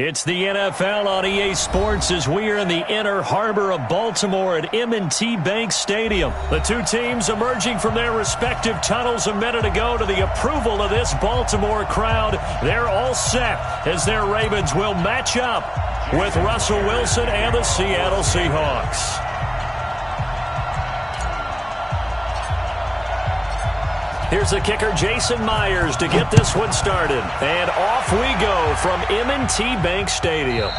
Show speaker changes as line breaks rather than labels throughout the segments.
It's the NFL on EA Sports as we are in the inner harbor of Baltimore at M&T Bank Stadium. The two teams emerging from their respective tunnels a minute ago to the approval of this Baltimore crowd. They're all set as their Ravens will match up with Russell Wilson and the Seattle Seahawks. Here's the kicker, Jason Myers, to get this one started. And off we go from M&T Bank Stadium.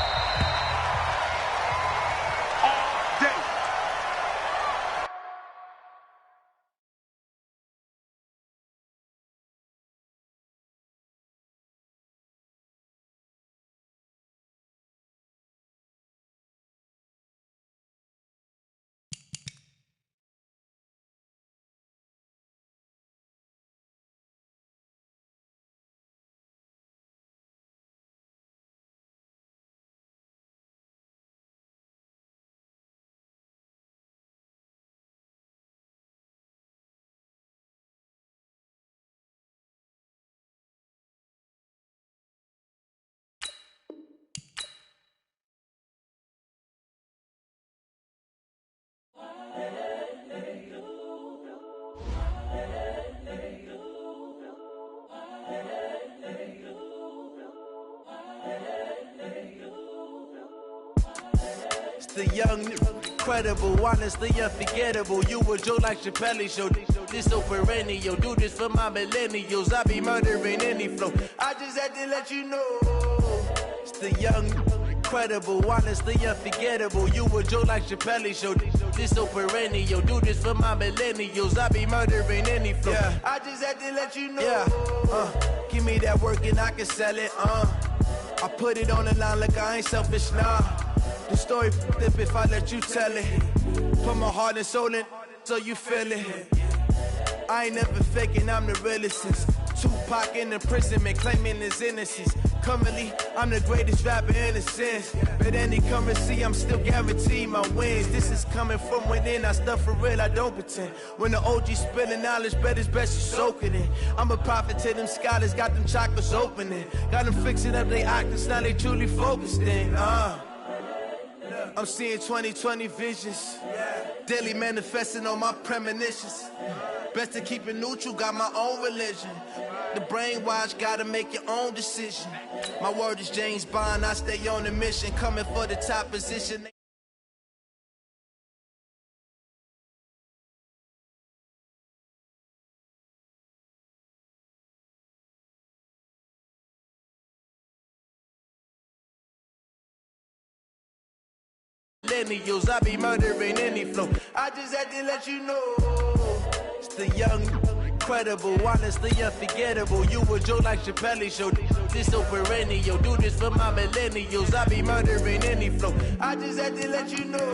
The young, incredible, honestly unforgettable. You a Joe like Chappelle show. This so perennial. Do this for my millennials. I be murdering any flow. I just had to let you know. It's the young, incredible, honestly unforgettable. You a Joe like Chappelle show. This so perennial. Do this for my millennials. I be murdering any flow. Yeah. I just had to let you know. Yeah. Give me that work and I can sell it. I put it on the line like I ain't selfish, nah. The story flip if I let you tell it. Put my heart and soul in so you feel it. I ain't never faking, I'm the realest since Tupac in imprisonment, claiming his innocence. Currently, I'm the greatest rapper in a sense. But any currency, I'm still guaranteed my wins. This is coming from within, I stuff for real, I don't pretend. When the OG spilling knowledge, bet it's best you soak it in. I'm a prophet to them scholars, got them chakras opening. Got them fixing up they octaves, now they truly focused in. I'm seeing 2020 visions. Daily manifesting on my premonitions. Best to keep it neutral, got my own religion. The brainwash, gotta make your own decision. My word is James Bond, I stay on the mission. Coming for the top position. Millennials, I be murdering any flow. I just had to let you know. It's the young, incredible, honestly unforgettable. You a Joe like Chappelle show. This so perennial. Do this for my millennials. I be murdering any flow. I just had to let you know.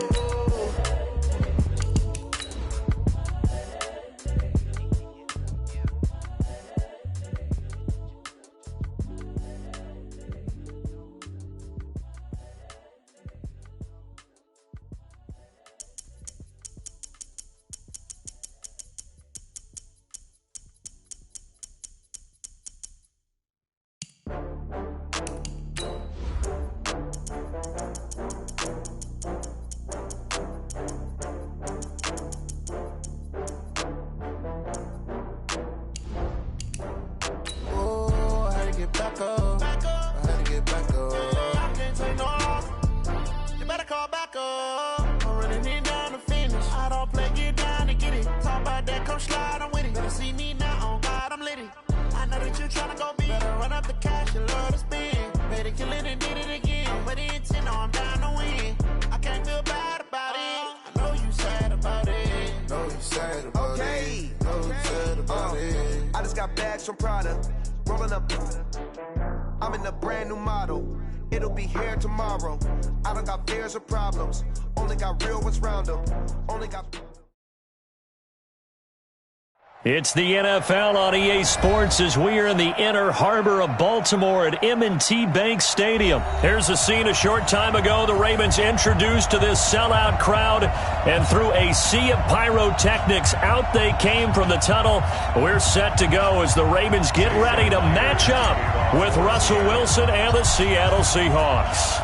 From Prada, rolling up. I'm in a brand new model. It'll be here tomorrow. I don't got fears or problems. Only got real ones round them. Only got.
It's the NFL on EA Sports as we are in the inner harbor of Baltimore at M&T Bank Stadium. Here's a scene a short time ago. The Ravens introduced to this sellout crowd, and through a sea of pyrotechnics, out they came from the tunnel. We're set to go as the Ravens get ready to match up with Russell Wilson and the Seattle Seahawks.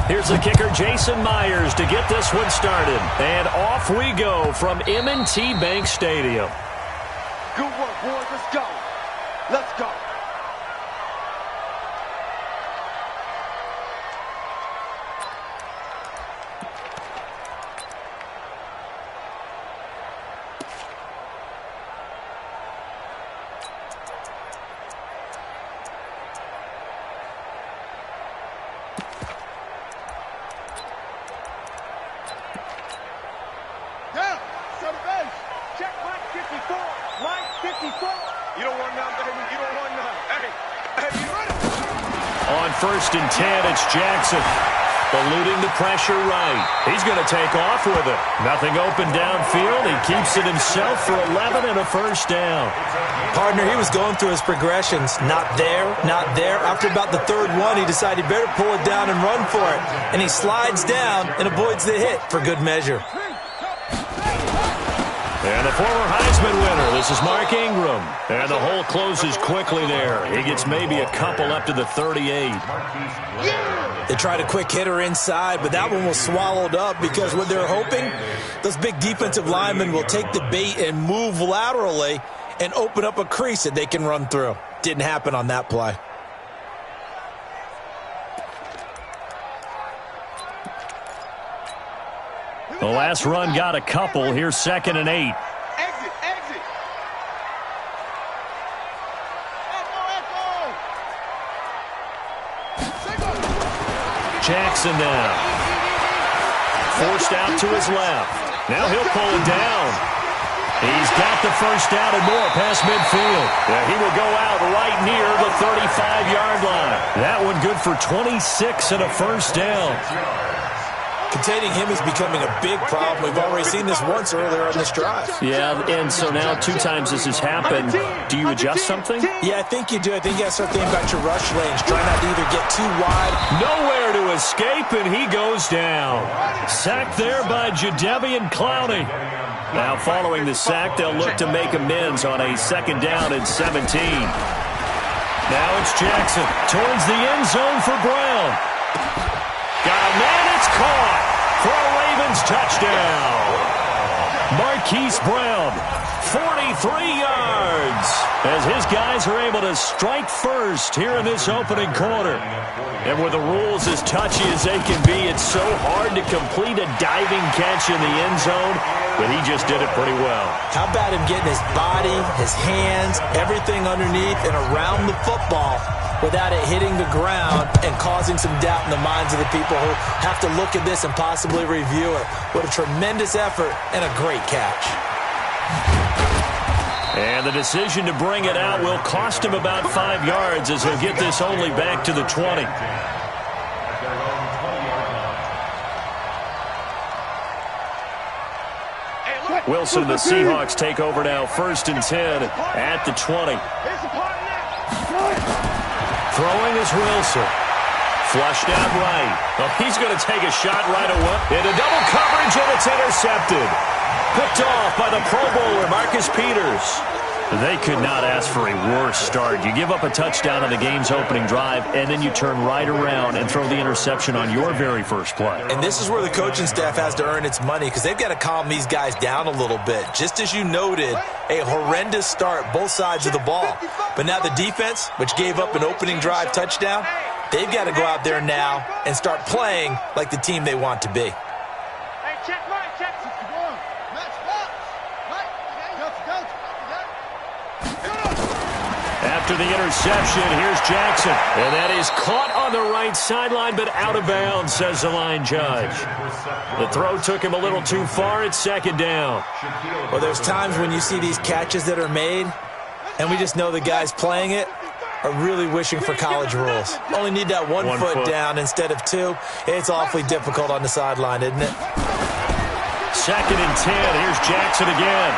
Here's the kicker, Jason Myers, to get this one started. And off we go from M&T Bank Stadium.
Good work, boys. Let's go. Let's go.
On 1st and 10, it's Jackson. Eluding the pressure right. He's going to take off with it. Nothing open downfield. He keeps it himself for 11 and a first down.
Partner, he was going through his progressions. Not there, not there. After about the third one, he decided he better pull it down and run for it. And he slides down and avoids the hit for good measure.
And the former Heisman winner, this is Mark Ingram. And the hole closes quickly there. He gets maybe a couple up to the 38.
They tried a quick hitter inside, but that one was swallowed up because what they're hoping, those big defensive linemen will take the bait and move laterally and open up a crease that they can run through. Didn't happen on that play.
The last run got a couple. Here's 2nd and 8.
Exit, exit.
Jackson now. Forced out to his left. Now he'll pull it down. He's got the first down and more past midfield. Yeah, he will go out right near the 35-yard line. That one good for 26 and a first down.
Containing him is becoming a big problem. We've already seen this once earlier on this drive.
Yeah, and so now 2 times this has happened. Do you adjust something?
Yeah, I think you do. I think you got to start thinking about your rush lanes. Try not to either get too wide.
Nowhere to escape, and he goes down. Sacked there by Jadeveon Clowney. Now following the sack, they'll look to make amends on a 2nd down and 17. Now it's Jackson towards the end zone for Brown. Got a man, it's caught for a Ravens touchdown. Marquise Brown, 43 yards, as his guys are able to strike first here in this opening quarter. And with the rules as touchy as they can be, it's so hard to complete a diving catch in the end zone, but he just did it pretty well.
How about him getting his body, his hands, everything underneath and around the football without it hitting the ground and causing some doubt in the minds of the people who have to look at this and possibly review it. What a tremendous effort and a great catch.
And the decision to bring it out will cost him about 5 yards as he'll get this only back to the 20. Wilson and the Seahawks take over now, 1st and 10 at the 20. Throwing is Wilson. Flushed out right. Oh, he's going to take a shot right away. Into double coverage, and it's intercepted. Picked off by the Pro Bowler, Marcus Peters. They could not ask for a worse start. You give up a touchdown on the game's opening drive, and then you turn right around and throw the interception on your very first play.
And this is where the coaching staff has to earn its money because they've got to calm these guys down a little bit. Just as you noted, a horrendous start, both sides of the ball. But now the defense, which gave up an opening drive touchdown, they've got to go out there now and start playing like the team they want to be.
After the interception, here's Jackson. And that is caught on the right sideline, but out of bounds, says the line judge. The throw took him a little too far. It's 2nd down.
Well, there's times when you see these catches that are made, and we just know the guys playing it are really wishing for college rules. Only need that one foot down instead of 2. It's awfully difficult on the sideline, isn't it?
2nd and 10. Here's Jackson again.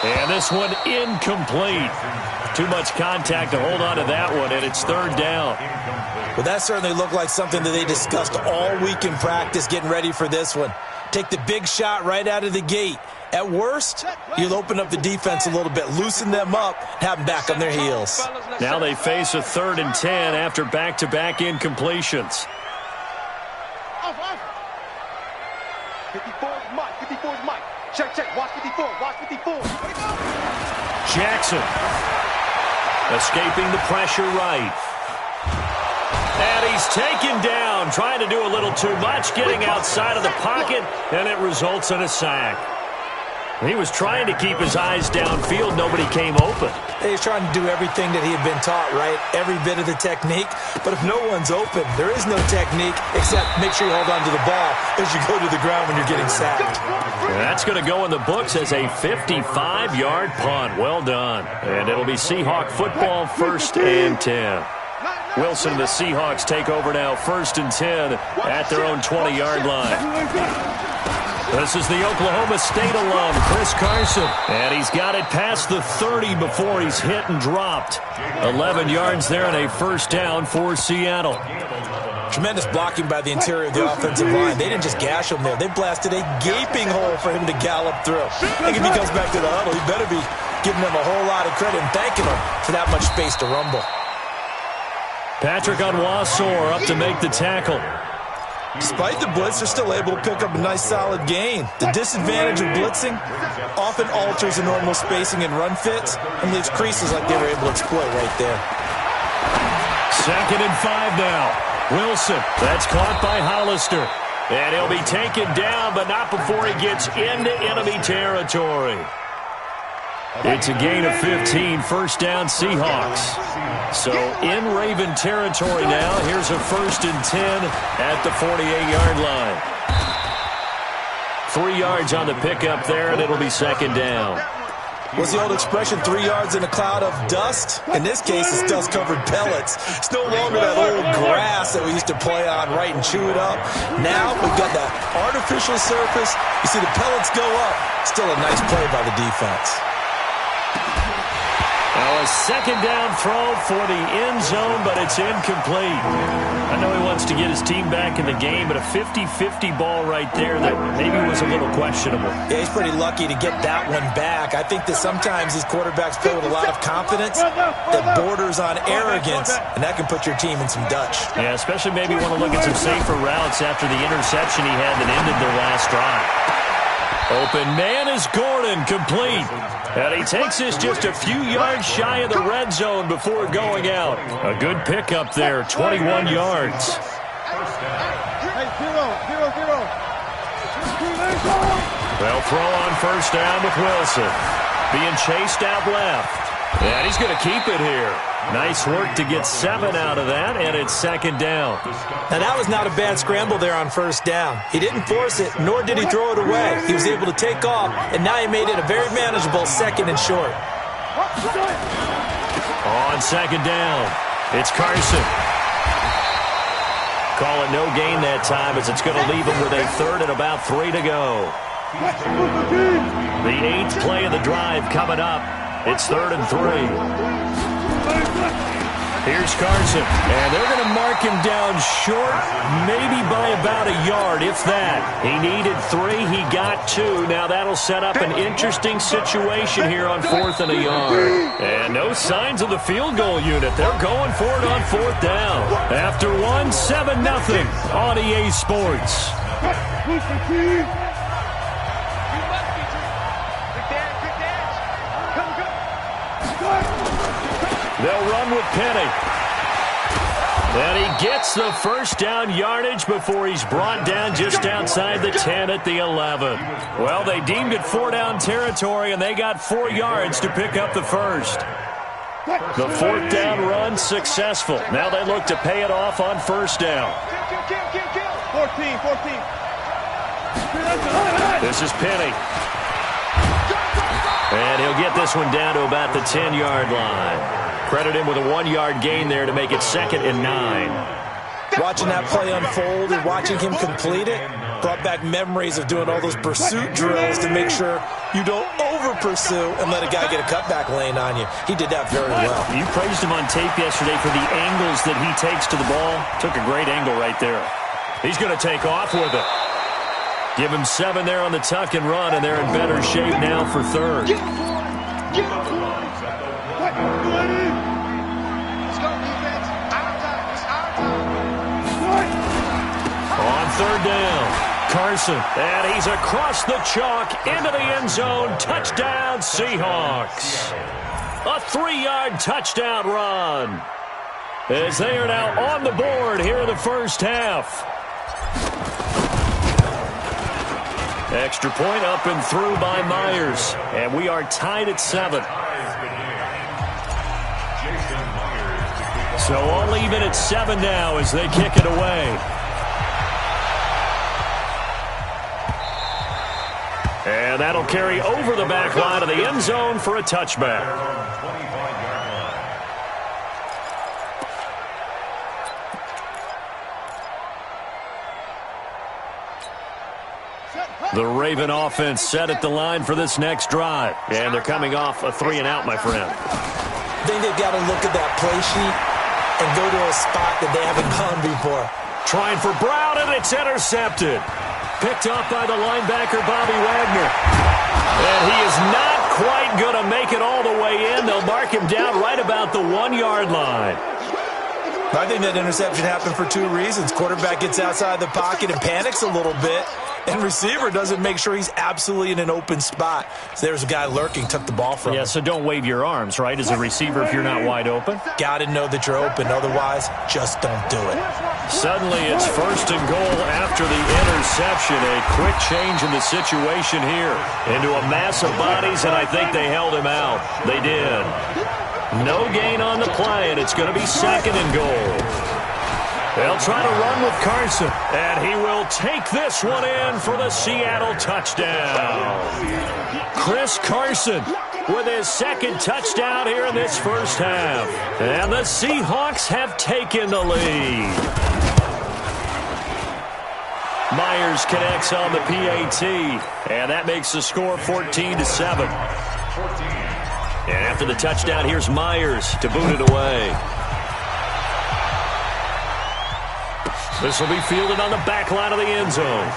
And this one incomplete. Too much contact to hold on to that one, and it's third down.
Well, that certainly looked like something that they discussed all week in practice getting ready for this one. Take the big shot right out of the gate. At worst, you'll open up the defense a little bit, loosen them up, have them back on their heels.
Now they face a 3rd and 10 after back-to-back incompletions.
54's Mike. 54's Mike. Check. Watch 54. Watch 54.
Jackson escaping the pressure right. And he's taken down, trying to do a little too much, getting outside of the pocket, and it results in a sack. He was trying to keep his eyes downfield. Nobody came open.
He's trying to do everything that he had been taught, right? Every bit of the technique. But if no one's open, there is no technique except make sure you hold on to the ball as you go to the ground when you're getting sacked.
That's going to go in the books as a 55-yard punt. Well done. And it'll be Seahawk football, 1st and 10. Wilson and the Seahawks take over now, 1st and 10 at their own 20-yard line. This is the Oklahoma State alum, Chris Carson. And he's got it past the 30 before he's hit and dropped. 11 yards there and a 1st down for Seattle.
Tremendous blocking by the interior of the offensive line. They didn't just gash him there. They blasted a gaping hole for him to gallop through. I think if he comes back to the huddle, he better be giving them a whole lot of credit and thanking them for that much space to rumble.
Patrick Onwuasor up to make the tackle.
Despite the blitz, they're still able to pick up a nice solid gain. The disadvantage of blitzing often alters the normal spacing and run fits and leaves creases like they were able to exploit right there.
2nd and 5 now. Wilson, that's caught by Hollister. And he'll be taken down, but not before he gets into enemy territory. It's a gain of 15, 1st down Seahawks. So in Raven territory now, here's a 1st and 10 at the 48-yard line. 3 yards on the pickup there, and it'll be 2nd down.
What's the old expression, 3 yards in a cloud of dust? In this case, it's dust-covered pellets. It's no longer that old grass that we used to play on, right, and chew it up. Now we've got that artificial surface. You see the pellets go up. Still a nice play by the defense.
Now a 2nd down throw for the end zone, but it's incomplete. I know he wants to get his team back in the game, but a 50-50 ball right there that maybe was a little questionable.
Yeah, he's pretty lucky to get that one back. I think that sometimes these quarterbacks play with a lot of confidence that borders on arrogance, and that can put your team in some Dutch.
Yeah, especially maybe want to look at some safer routes after the interception he had that ended their last drive. Open man is Gordon, complete. And he takes this just a few yards shy of the red zone before going out. A good pickup there, 21 yards. They'll throw on 1st down with Wilson. Being chased out left. And he's going to keep it here. Nice work to get 7 out of that, and it's 2nd down.
Now, that was not a bad scramble there on 1st down. He didn't force it, nor did he throw it away. He was able to take off, and now he made it a very manageable 2nd and short.
On 2nd down, it's Carson. Call it no gain that time as it's going to leave him with a 3rd and about 3 to go. The 8th play of the drive coming up. It's 3rd and 3. Here's Carson, and they're going to mark him down short, maybe by about a yard, if that. He needed 3, he got 2. Now that'll set up an interesting situation here on 4th and a yard. And no signs of the field goal unit. They're going for it on 4th down. After 1, 7-0 on EA Sports. They'll run with Penny. And he gets the 1st down yardage before he's brought down just outside the 10 at the 11. Well, they deemed it 4-down territory, and they got 4 yards to pick up the 1st. The 4th down run successful. Now they look to pay it off on 1st down.
14.
This is Penny. And he'll get this one down to about the 10-yard line. Credit him with a 1-yard gain there to make it 2nd and 9.
Watching that play unfold and watching him complete it, Brought back memories of doing all those pursuit drills to make sure you don't over-pursue and let a guy get a cutback lane on you. He did that very well.
You praised him on tape yesterday for the angles that he takes to the ball. Took a great angle right there. He's going to take off with it. Give him 7 there on the tuck and run, and they're in better shape now for third. On third down, Carson, and he's across the chalk into the end zone. Touchdown, Seahawks. A 3-yard touchdown run, as they are now on the board here in the first half. Extra point up and through by Myers, and we are tied at 7. So all even at 7 now as they kick it away. And that'll carry over the back line of the end zone for a touchback. The Raven offense set at the line for this next drive. And they're coming off a 3-and-out, my friend.
I think they've got to look at that play sheet and go to a spot that they haven't gone before.
Trying for Brown, and it's intercepted. Picked up by the linebacker, Bobby Wagner. And he is not quite going to make it all the way in. They'll mark him down right about the 1-yard line.
I think that interception happened for 2 reasons. Quarterback gets outside the pocket and panics a little bit, and receiver doesn't make sure he's absolutely in an open spot. So there's a guy lurking, took the ball from him.
Yeah, so don't wave your arms, right, as a receiver if you're not wide open.
Got to know that you're open. Otherwise, just don't do it.
Suddenly it's first and goal after the interception. A quick change in the situation here into a mass of bodies, and I think they held him out. They did. No gain on the play, and it's going to be second and goal. They'll try to run with Carson, and he will take this one in for the Seattle touchdown. Chris Carson with his second touchdown here in this first half. And the Seahawks have taken the lead. Myers connects on the PAT, and that makes the score 14-7. And after the touchdown, here's Myers to boot it away. This will be fielded on the back line of the end zone.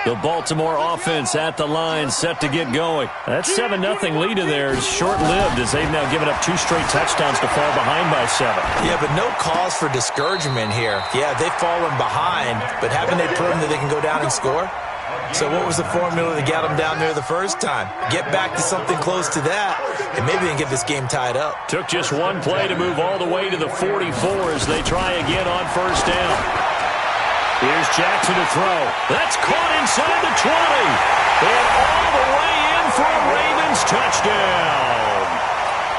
The Baltimore offense at the line, set to get going. That 7-0 lead of theirs short-lived as they've now given up 2 straight touchdowns to fall behind by 7.
Yeah, but no cause for discouragement here. Yeah, they've fallen behind, but haven't they proven that they can go down and score? So what was the formula that got them down there the first time? Get back to something close to that, and maybe they can get this game tied up.
Took just one play to move all the way to the 44 as they try again on first down. Here's Jackson to throw. That's caught inside the 20. And all the way in for a Ravens touchdown.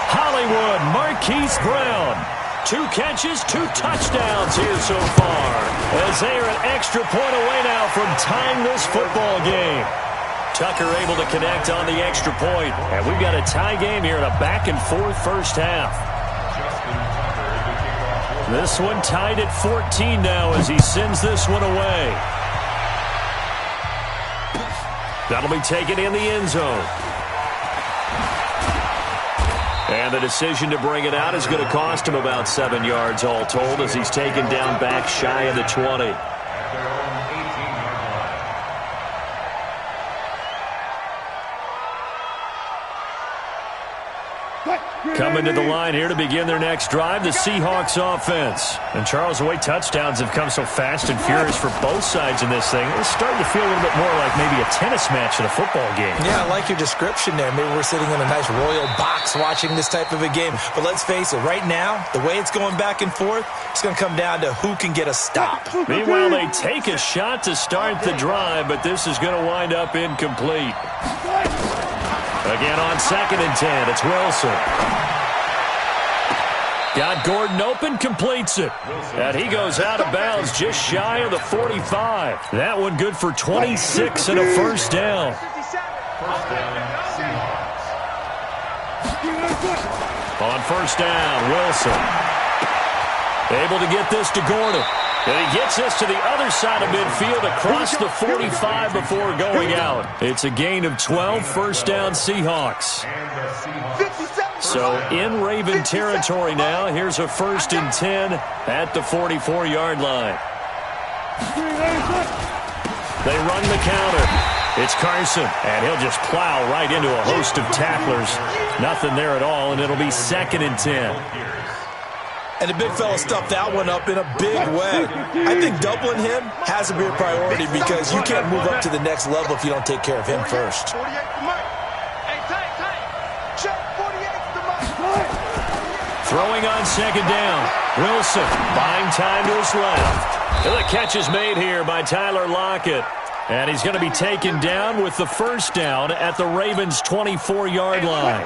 Hollywood Marquise Brown. 2 catches, 2 touchdowns here so far, as they are an extra point away now from tying this football game. Tucker able to connect on the extra point. And we've got a tie game here in a back-and-forth first half. This one tied at 14 now as he sends this one away. That'll be taken in the end zone. And the decision to bring it out is going to cost him about 7 yards all told as he's taken down back shy of the 20. Coming to the line here to begin their next drive, the Seahawks offense. And Charles, the way touchdowns have come so fast and furious for both sides in this thing, it's starting to feel a little bit more like maybe a tennis match than a football game.
Yeah, I like your description there. Maybe we're sitting in a nice royal box watching this type of a game. But let's face it, right now, the way it's going back and forth, it's going to come down to who can get a stop.
Meanwhile, they take a shot to start the drive, but this is going to wind up incomplete. Again on 2nd and 10, it's Wilson. Got Gordon open, completes it. And he goes out of bounds just shy of the 45. That one good for 26 and a first down. On first down, Wilson. Able to get this to Gordon. And he gets this to the other side of midfield across the 45 before going out. It's a gain of 12, first down Seahawks. So in Raven territory now, here's a 1st and 10 at the 44-yard line. They run the counter. It's Carson, and he'll just plow right into a host of tacklers. Nothing there at all, and it'll be 2nd and 10.
And the big fella stuffed that one up in a big way. I think doubling him has to be a priority because you can't move up to the next level if you don't take care of him first.
Throwing on 2nd down. Wilson buying time to his left. And the catch is made here by Tyler Lockett. And he's going to be taken down with the first down at the Ravens' 24-yard line.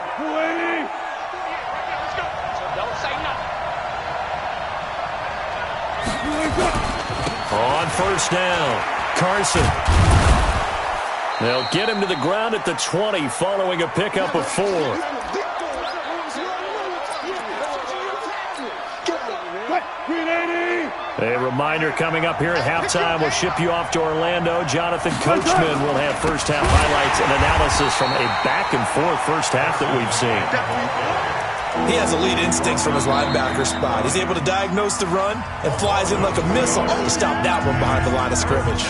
On first down, Carson. They'll get him to the ground at the 20 following a pickup of 4. A reminder coming up here at halftime. We'll ship you off to Orlando. Jonathan Coachman will have first-half highlights and analysis from a back-and-forth first half that we've seen.
He has elite instincts from his linebacker spot. He's able to diagnose the run and flies in like a missile to stop that one behind the line of scrimmage.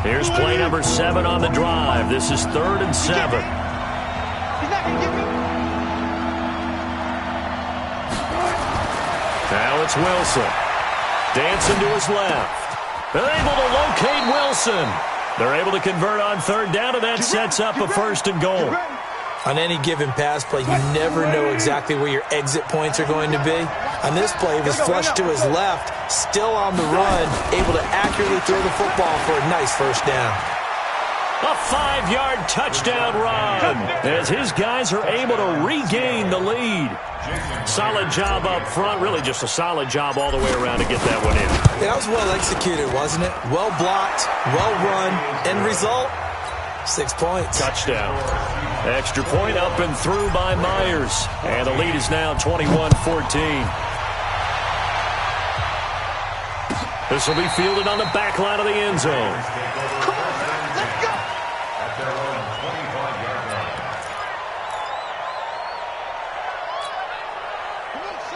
Here's play number 7 on the drive. This is 3rd and 7. Now it's Wilson. Dancing to his left. They're able to locate Wilson. They're able to convert on 3rd down, and that sets up a 1st and goal.
On any given pass play, you never know exactly where your exit points are going to be. On this play, he was flushed to his left, still on the run, able to accurately throw the football for a nice first down.
A 5-yard touchdown run as his guys are able to regain the lead. Solid job up front, really just a solid job all the way around to get that one in.
Yeah, that was well executed, wasn't it? Well blocked, well run, end result, 6 points.
Touchdown. Extra point up and through by Myers. And the lead is now 21-14. This will be fielded on the back line of the end zone.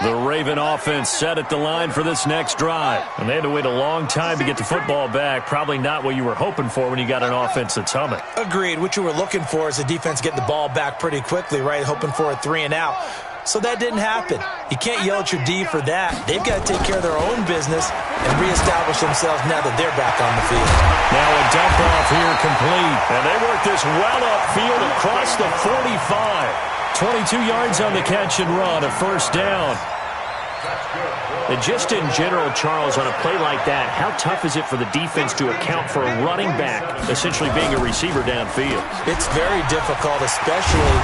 The Raven offense set at the line for this next drive. And they had to wait a long time to get the football back. Probably not what you were hoping for when you got an offense that's humming.
Agreed. What you were looking for is the defense getting the ball back pretty quickly, right? Hoping for a 3 and out. So that didn't happen. You can't yell at your D for that. They've got to take care of their own business and reestablish themselves now that they're back on the field.
Now a dump off here complete. And they work this well upfield across the 45. 22 yards on the catch and run, a first down. And just in general, Charles, on a play like that, how tough is it for the defense to account for a running back essentially being a receiver downfield?
It's very difficult, especially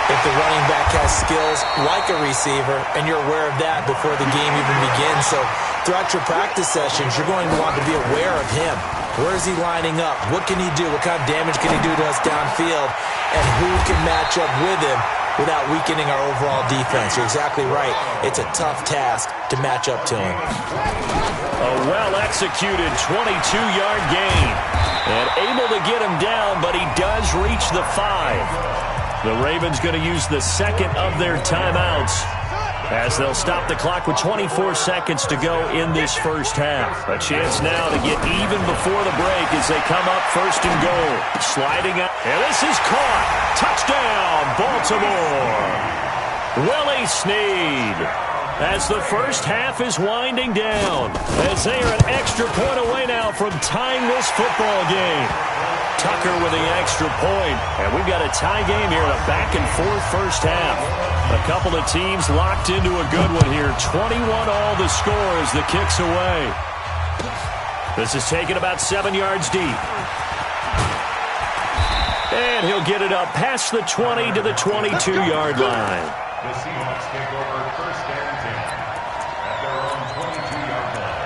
if the running back has skills like a receiver, and you're aware of that before the game even begins. So throughout your practice sessions, you're going to want to be aware of him. Where is he lining up? What can he do? What kind of damage can he do to us downfield? And who can match up with him without weakening our overall defense? You're exactly right. It's a tough task to match up to him.
A well-executed 22-yard gain. And able to get him down, but he does reach the 5. The Ravens going to use the second of their timeouts as they'll stop the clock with 24 seconds to go in this first half. A chance now to get even before the break as they come up 1st and goal. Sliding up, and this is caught. Touchdown, Baltimore. Willie Snead. As the first half is winding down, as they are an extra point away now from tying this football game. Tucker with the extra point, and we've got a tie game here in a back-and-forth first half. A couple of teams locked into a good one here. 21 all the score as the kick's away. This is taken about 7 yards deep. And he'll get it up past the 20 to the 22-yard line.
The Seahawks take over first and 10 at their own 22-yard line.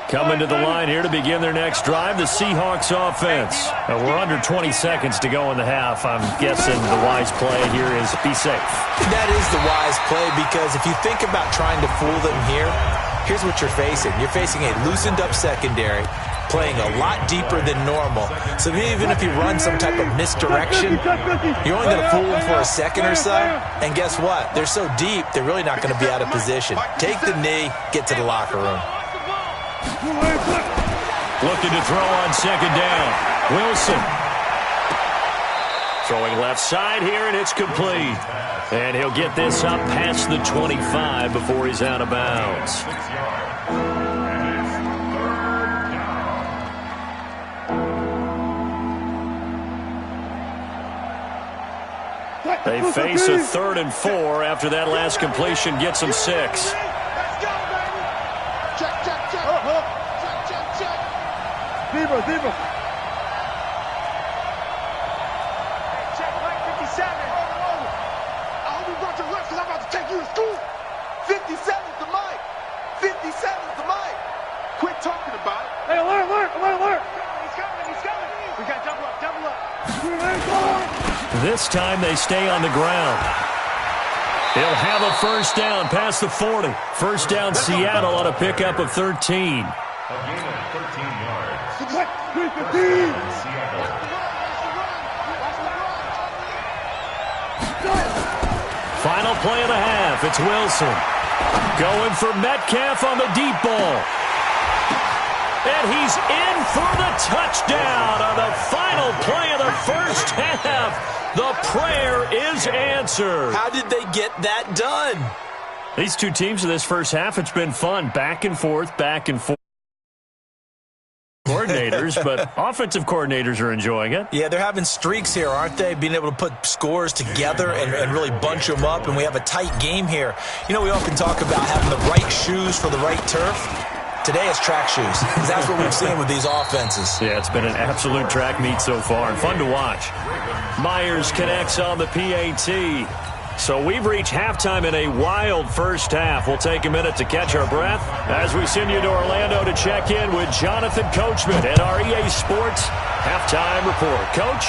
Coming to the line here to begin their next drive, the Seahawks offense. We're under 20 seconds to go in the half. I'm guessing the wise play here is be safe.
That is the wise play, because if you think about trying to fool them here, here's what you're facing. You're facing a loosened-up secondary, playing a lot deeper than normal. So even if you run some type of misdirection, you're only going to fool them for a second or so. And guess what? They're so deep, they're really not going to be out of position. Take the knee, get to the locker room.
Looking to throw on second down. Wilson. Throwing left side here, and it's complete. And he'll get this up past the 25 before he's out of bounds. They face a 3rd and 4 after that last completion gets them 6.
Zebra. Check Mike 57. I hope you brought your lunch because I'm about to take you to school. 57's the mic. 57's the mic. Quit talking about it. Hey, alert. He's coming. We got double up.
This time they stay on the ground. They'll have a first down past the 40. First down Seattle on a pickup of 13.
A gain of 13 yards.
Final play of the half. It's Wilson. Going for Metcalf on the deep ball. And he's in for the touchdown on the final play of the first half. The prayer is answered.
How did they get that done?
These two teams in this first half, it's been fun. Back and forth. Coordinators, but offensive coordinators are enjoying it.
Yeah, they're having streaks here, aren't they? Being able to put scores together and really bunch them up, and we have a tight game here. You know, we often talk about having the right shoes for the right turf. Today it's track shoes, because that's what we've seen with these offenses.
Yeah, it's been an absolute track meet so far, and fun to watch. Myers connects on the PAT. So we've reached halftime in a wild first half. We'll take a minute to catch our breath as we send you to Orlando to check in with Jonathan Coachman at our EA Sports Halftime Report. Coach,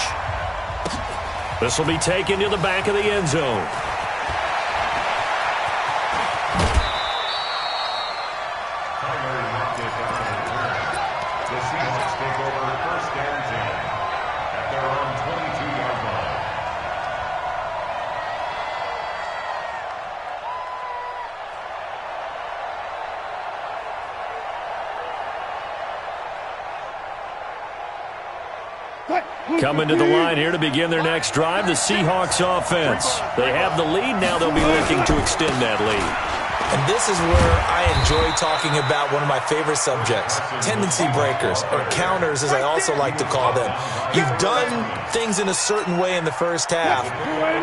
this will be taken to the back of the end zone.
The Seahawks take over first and 10 at their own 22-yard line.
Coming to the line here to begin their next drive, the Seahawks offense. They have the lead. Now they'll be looking to extend that lead.
And this is where I enjoy talking about one of my favorite subjects, tendency breakers, or counters as I also like to call them. You've done things in a certain way in the first half,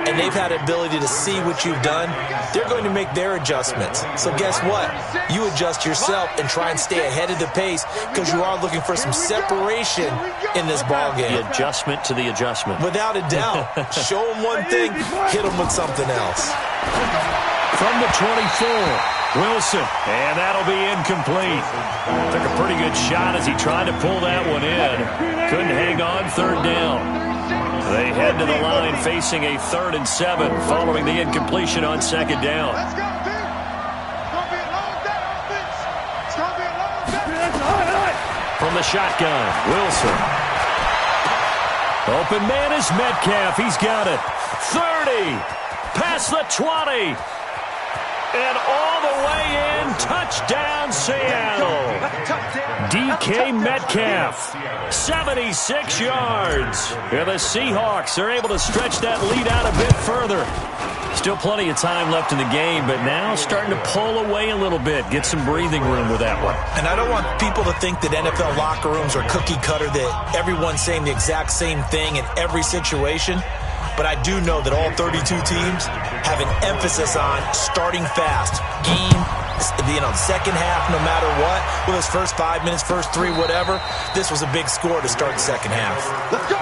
and they've had the ability to see what you've done. They're going to make their adjustments. So guess what? You adjust yourself and try and stay ahead of the pace, because you are looking for some separation in this ballgame.
The adjustment to the adjustment.
Without a doubt. Show them one thing, hit them with something else.
From the 24, Wilson, and that'll be incomplete. Took a pretty good shot as he tried to pull that one in. Couldn't hang on, third down. They head to the line facing a 3rd and 7 following the incompletion on second down. From the shotgun, Wilson. Open man is Metcalf. He's got it. 30. Past the 20. And all the way in, touchdown Seattle. DK Metcalf, 76 yards. And the Seahawks are able to stretch that lead out a bit further. Still plenty of time left in the game, but now starting to pull away a little bit, get some breathing room with that one.
And I don't want people to think that NFL locker rooms are cookie cutter, that everyone's saying the exact same thing in every situation. But I do know that all 32 teams have an emphasis on starting fast. Game, second half, no matter what. Whether it's first 5 minutes, first 3, whatever. This was a big score to start the second half.
Let's go.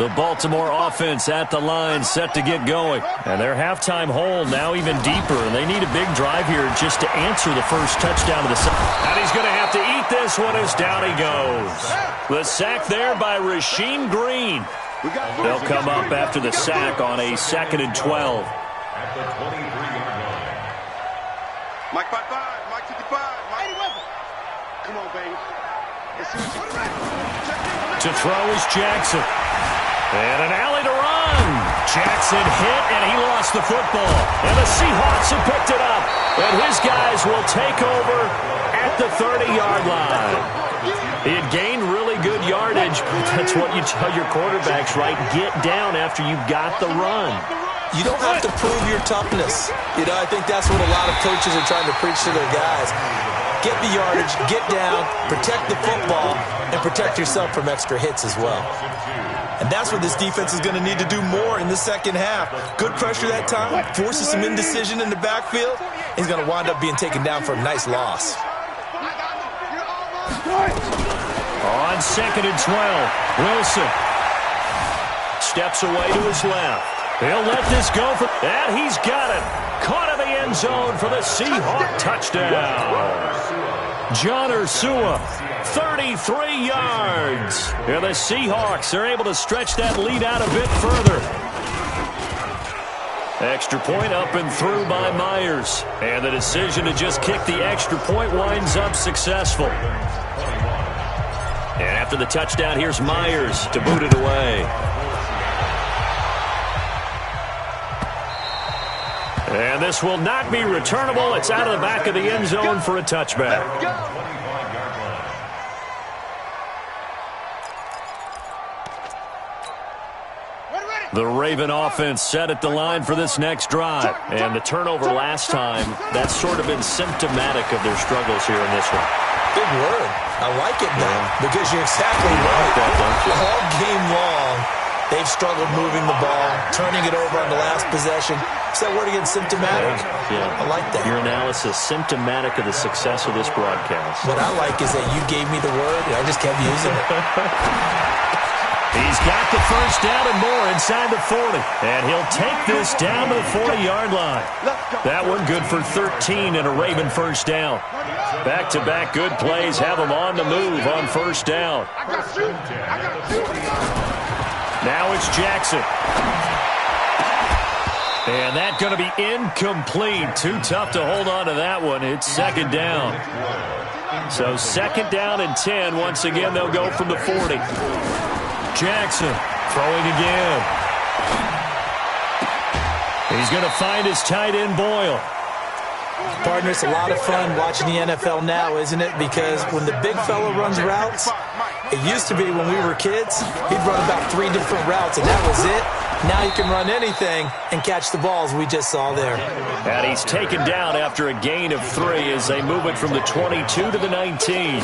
The Baltimore offense at the line, set to get going. And their halftime hole now even deeper, and they need a big drive here just to answer the first touchdown of the season. And he's going to have to eat this one as down he goes. The sack there by Rasheem Green. They'll come up after the sack on a 2nd and 12.
At the 23-yard line.
Mike 5-5, Mike 55, Mike. Come on, baby.
To throw is Jackson. And an alley to run. Jackson hit, and he lost the football. And the Seahawks have picked it up. And his guys will take over at the 30-yard line. He had gained really good yardage, but that's what you tell your quarterbacks, right? Get down after you've got the run.
You don't have to prove your toughness. I think that's what a lot of coaches are trying to preach to their guys. Get the yardage, get down, protect the football, and protect yourself from extra hits as well. And that's what this defense is going to need to do more in the second half. Good pressure that time, forces some indecision in the backfield. He's going to wind up being taken down for a nice loss.
On 2nd and 12, Wilson steps away to his left. He'll let this go for that. He's got it. Caught in the end zone for the Seahawk touchdown. John Ursua, 33 yards. And the Seahawks are able to stretch that lead out a bit further. Extra point up and through by Myers. And the decision to just kick the extra point winds up successful. And after the touchdown, here's Myers to boot it away. And this will not be returnable. It's out of the back of the end zone for a touchback. The Raven offense set at the line for this next drive. And the turnover last time, that's sort of been symptomatic of their struggles here in this one.
Big word. I like it now because you're exactly right. All game long, they've struggled moving the ball, turning it over on the last possession. Is that word again, symptomatic?
Yeah.
I like that.
Your analysis, symptomatic of the success of this broadcast.
What I like is that you gave me the word, and I just kept using it.
He's got the first down and more inside the 40. And he'll take this down to the 40-yard line. That one good for 13 and a Raven first down. Back-to-back good plays have them on the move on first down. Now it's Jackson. And that's going to be incomplete. Too tough to hold on to that one. It's 2nd down. So 2nd down and 10. Once again, they'll go from the 40. Jackson throwing again. He's going to find his tight end, Boyle.
Partner, it's a lot of fun watching the NFL now, isn't it? Because when the big fella runs routes, it used to be when we were kids, he'd run about 3 different routes, and that was it. Now he can run anything and catch the balls we just saw there.
And he's taken down after a gain of 3 as they move it from the 22 to the 19.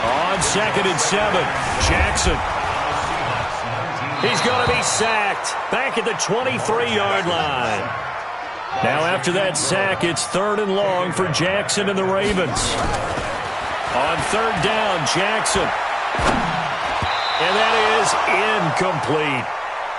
On 2nd and 7, Jackson. He's going to be sacked back at the 23-yard line. Now after that sack, it's 3rd and long for Jackson and the Ravens. On 3rd down, Jackson. And that is incomplete.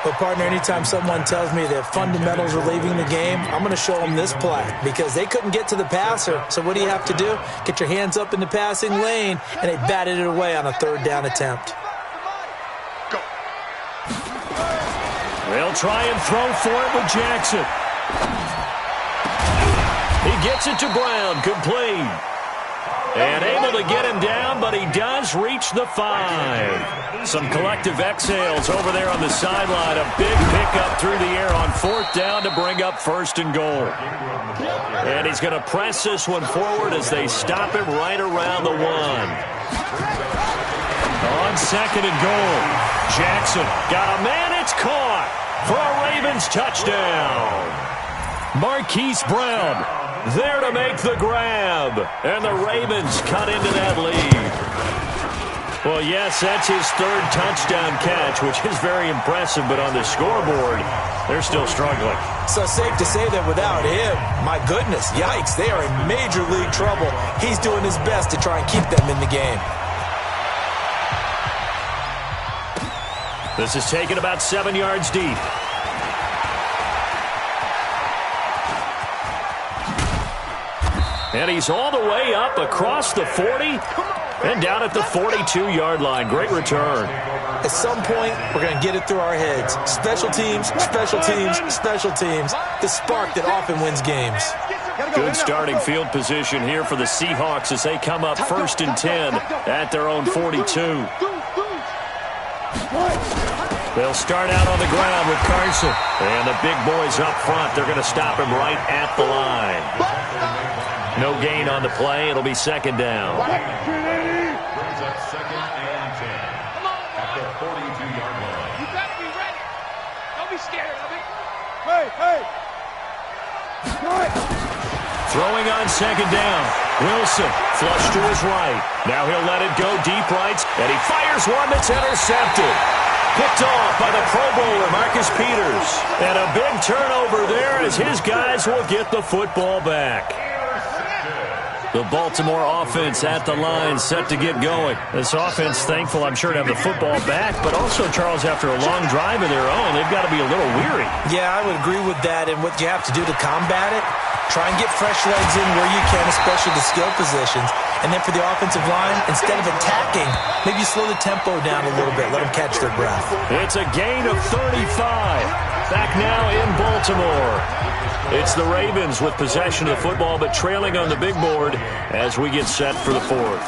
But, partner, anytime someone tells me that fundamentals are leaving the game, I'm going to show them this play because they couldn't get to the passer. So what do you have to do? Get your hands up in the passing lane, and they batted it away on a 3rd down attempt.
They'll try and throw for it with Jackson. He gets it to Brown, complete. And able to get him down, but he does reach the 5. Some collective exhales over there on the sideline. A big pickup through the air on 4th down to bring up 1st and goal. And he's going to press this one forward as they stop him right around the 1. On 2nd and goal, Jackson got a man. It's caught for a Ravens touchdown. Marquise Brown there to make the grab. And the Ravens cut into that lead. Well, yes, that's his 3rd touchdown catch, which is very impressive. But on the scoreboard, they're still struggling.
So safe to say that without him, my goodness, yikes, they are in major league trouble. He's doing his best to try and keep them in the game.
This is taken about 7 yards deep. And he's all the way up across the 40 and down at the 42-yard line. Great return.
At some point, we're going to get it through our heads. Special teams, special teams, special teams. The spark that often wins games.
Good starting field position here for the Seahawks as they come up 1st and 10 at their own 42. They'll start out on the ground with Carson. And the big boys up front, they're going to stop him right at the line. No gain on the play. It'll be 2nd down.
Brings up 2nd and 10 at the 42-yard line.
You better be ready. Don't be scared of it. Hey.
Throwing on 2nd down. Wilson flush to his right. Now he'll let it go deep right, and he fires one that's intercepted. Picked off by the Pro Bowler, Marcus Peters. And a big turnover there as his guys will get the football back. The Baltimore offense at the line, set to get going. This offense, thankful, I'm sure, to have the football back, but also, Charles, after a long drive of their own, they've got to be a little weary.
Yeah, I would agree with that, and what you have to do to combat it, try and get fresh legs in where you can, especially the skill positions. And then for the offensive line, instead of attacking, maybe slow the tempo down a little bit, let them catch their breath.
It's a gain of 35. Back now in Baltimore. It's the Ravens with possession of the football, but trailing on the big board as we get set for the 4th.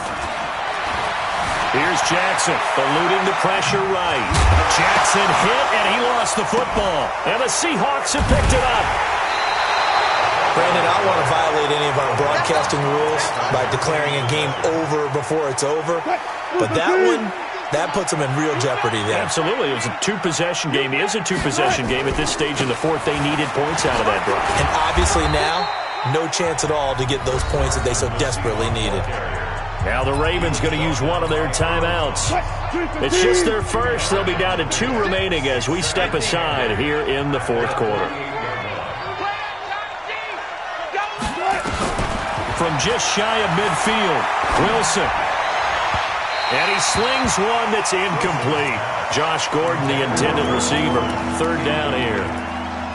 Here's Jackson, eluding the pressure right. Jackson hit, and he lost the football. And the Seahawks have picked it up.
Brandon, I don't want to violate any of our broadcasting rules by declaring a game over before it's over. But that one, that puts them in real jeopardy there.
Absolutely. It was a 2-possession game. It is a 2-possession game at this stage in the 4th. They needed points out of that drive.
And obviously now, no chance at all to get those points that they so desperately needed.
Now the Ravens going to use one of their timeouts. It's just their first. They'll be down to 2 remaining as we step aside here in the 4th quarter. From just shy of midfield, Wilson. And he slings one that's incomplete. Josh Gordon, the intended receiver. 3rd down here.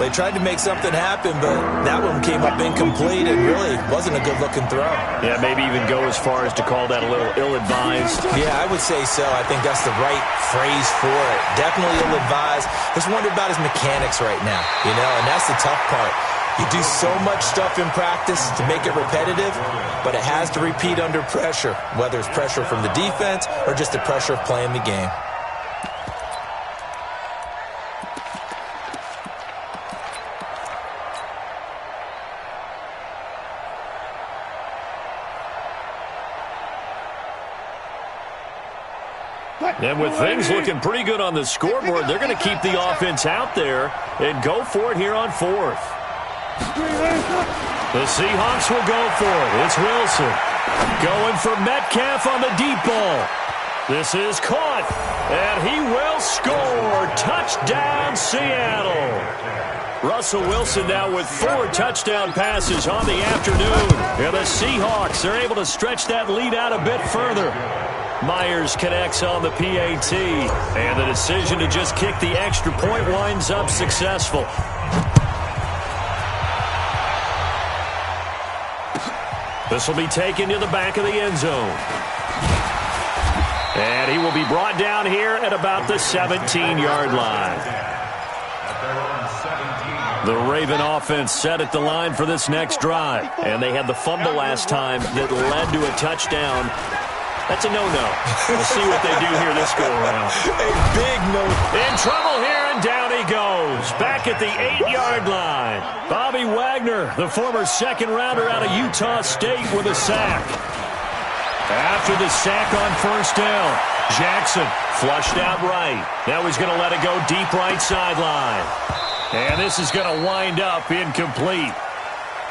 They tried to make something happen, but that one came up incomplete and really wasn't a good-looking throw.
Yeah, maybe even go as far as to call that a little ill-advised.
Yeah, I would say so. I think that's the right phrase for it. Definitely ill-advised. Just wonder about his mechanics right now, and that's the tough part. You do so much stuff in practice to make it repetitive, but it has to repeat under pressure, whether it's pressure from the defense or just the pressure of playing the game.
And with things looking pretty good on the scoreboard, they're going to keep the offense out there and go for it here on 4th. The Seahawks will go for it. It's Wilson going for Metcalf on the deep ball. This is caught, and he will score. Touchdown, Seattle. Russell Wilson now with 4 touchdown passes on the afternoon. And the Seahawks are able to stretch that lead out a bit further. Myers connects on the PAT, and the decision to just kick the extra point winds up successful. This will be taken to the back of the end zone. And he will be brought down here at about the 17-yard line. The Raven offense set at the line for this next drive. And they had the fumble last time that led to a touchdown. That's a no-no. We'll see what they do here this go-around.
A big no.
In trouble here, and down he goes. Back at the 8-yard line. Bobby Wagner, the former second-rounder out of Utah State, with a sack. After the sack on 1st down, Jackson flushed out right. Now he's going to let it go deep right sideline. And this is going to wind up incomplete.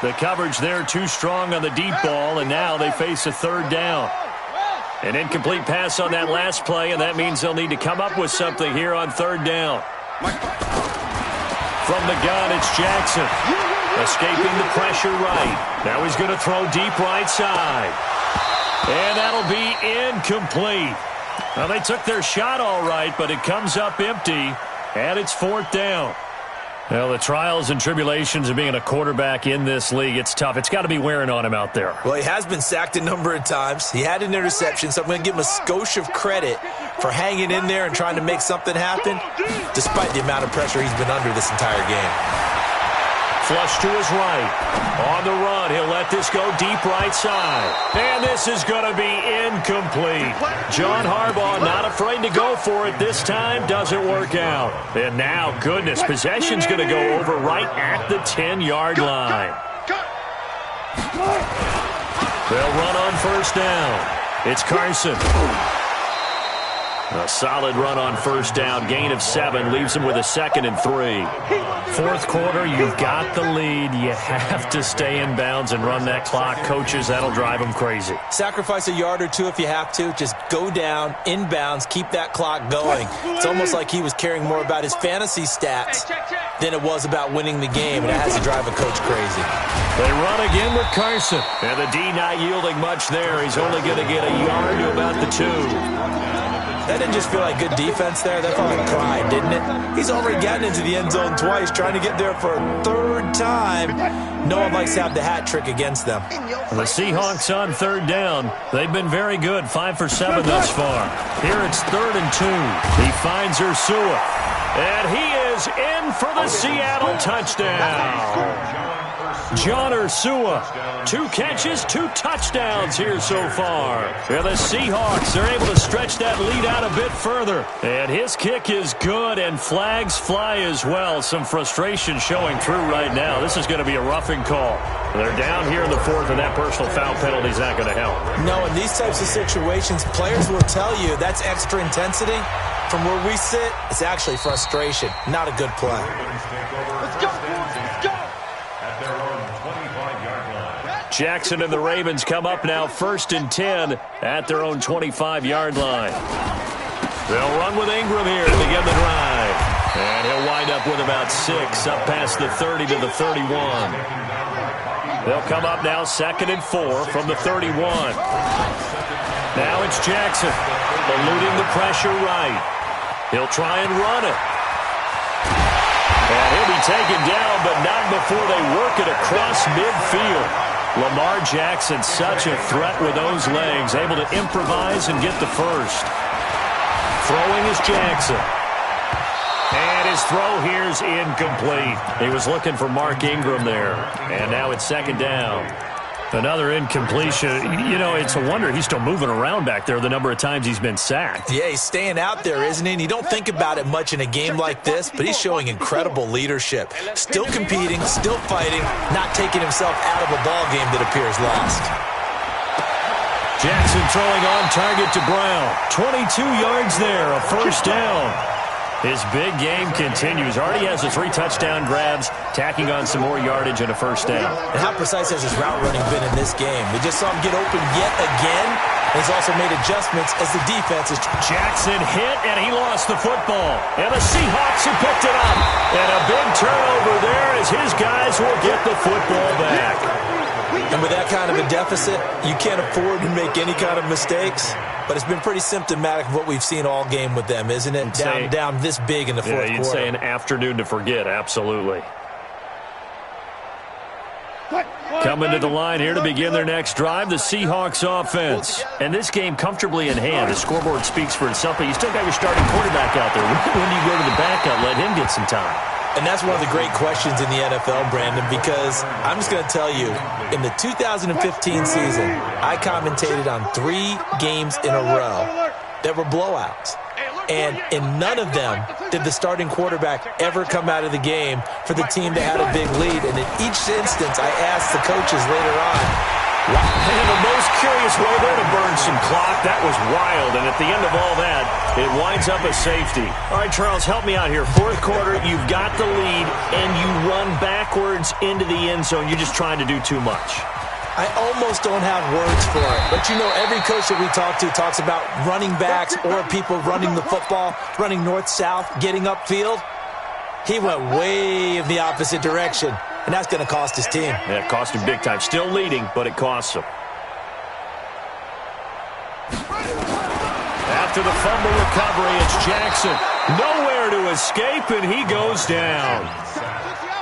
The coverage there too strong on the deep ball, and now they face a 3rd down. An incomplete pass on that last play, and that means they'll need to come up with something here on 3rd down. From the gun, it's Jackson. Escaping the pressure right. Now he's going to throw deep right side. And that'll be incomplete. Well, they took their shot all right, but it comes up empty, and it's 4th down. Well, the trials and tribulations of being a quarterback in this league, it's tough. It's got to be wearing on him out there.
Well, he has been sacked a number of times. He had an interception, so I'm going to give him a skosh of credit for hanging in there and trying to make something happen, despite the amount of pressure he's been under this entire game.
Flush to his right. On the run, he'll let this go deep right side. And this is going to be incomplete. John Harbaugh not afraid to go for it this time. Doesn't work out. And now, goodness, possession's going to go over right at the 10-yard line. They'll run on 1st down. It's Carson. A solid run on 1st down. Gain of 7 leaves him with a 2nd and 3. 4th quarter, you've got the lead. You have to stay in bounds and run that clock. Coaches, that'll drive them crazy.
Sacrifice a yard or two if you have to. Just go down, in bounds, keep that clock going. It's almost like he was caring more about his fantasy stats than it was about winning the game, and it has to drive a coach crazy.
They run again with Carson. And the D not yielding much there. He's only going to get a yard to about the 2.
That didn't just feel like good defense there. That felt like pride, didn't it? He's already gotten into the end zone twice, trying to get there for a 3rd time. No one likes to have the hat trick against them.
The Seahawks on 3rd down. They've been very good, 5 for 7 thus far. Here it's 3rd and 2. He finds Ursua. And he is in for the Seattle touchdown. John Ursua, 2 catches, 2 touchdowns here so far. And the Seahawks are able to stretch that lead out a bit further. And his kick is good, and flags fly as well. Some frustration showing through right now. This is going to be a roughing call. They're down here in the 4th, and that personal foul penalty is not going to help.
No, in these types of situations, players will tell you that's extra intensity. From where we sit, it's actually frustration. Not a good play.
Let's go, boys. Let's go.
At their own 25-yard line.
Jackson and the Ravens come up now 1st and 10 at their own 25-yard line. They'll run with Ingram here to begin the drive. And he'll wind up with about 6 up past the 30 to the 31. They'll come up now 2nd and 4 from the 31. Now it's Jackson eluding the pressure right. He'll try and run it. And he'll be taken down, but not before they work it across midfield. Lamar Jackson, such a threat with those legs, able to improvise and get the first. Throwing is Jackson. And his throw here is incomplete. He was looking for Mark Ingram there. And now it's 2nd down. Another incompletion. You know, it's a wonder he's still moving around back there the number of times he's been sacked.
Yeah, he's staying out there, isn't he? And you don't think about it much in a game like this, but he's showing incredible leadership. Still competing, still fighting, not taking himself out of a ball game that appears lost.
Jackson throwing on target to Brown. 22 yards there, a 1st down. His big game continues. Already has the 3 touchdown grabs, tacking on some more yardage and a 1st down.
And how precise has his route running been in this game? We just saw him get open yet again. He's also made adjustments as the defense is...
Jackson hit, and he lost the football. And the Seahawks have picked it up. And a big turnover there as his guys will get the football back.
And with that kind of a deficit, you can't afford to make any kind of mistakes. But it's been pretty symptomatic of what we've seen all game with them, isn't it? Down this big in the 4th quarter.
Yeah, you'd say an afternoon to forget, absolutely. Coming to the line here to begin their next drive, the Seahawks offense. And this game comfortably in hand. The scoreboard speaks for itself, but you still got your starting quarterback out there. When do you go to the backup, let him get some time?
And that's one of the great questions in the NFL, Brandon, because I'm just going to tell you, in the 2015 season, I commentated on 3 games in a row that were blowouts. And in none of them did the starting quarterback ever come out of the game for the team that had a big lead. And in each instance, I asked the coaches later on,
and the most curious way there to burn some clock. That was wild. And at the end of all that, it winds up a safety. All right, Charles, help me out here. 4th quarter, you've got the lead, and you run backwards into the end zone. You're just trying to do too much.
I almost don't have words for it. But, you know, every coach that we talk to talks about running backs or people running the football, running north-south, getting upfield. He went way in the opposite direction. And that's going to cost his team.
Yeah, it cost him big time. Still leading, but it costs him. That's after the fumble recovery. It's Jackson. Nowhere to escape, and he goes down.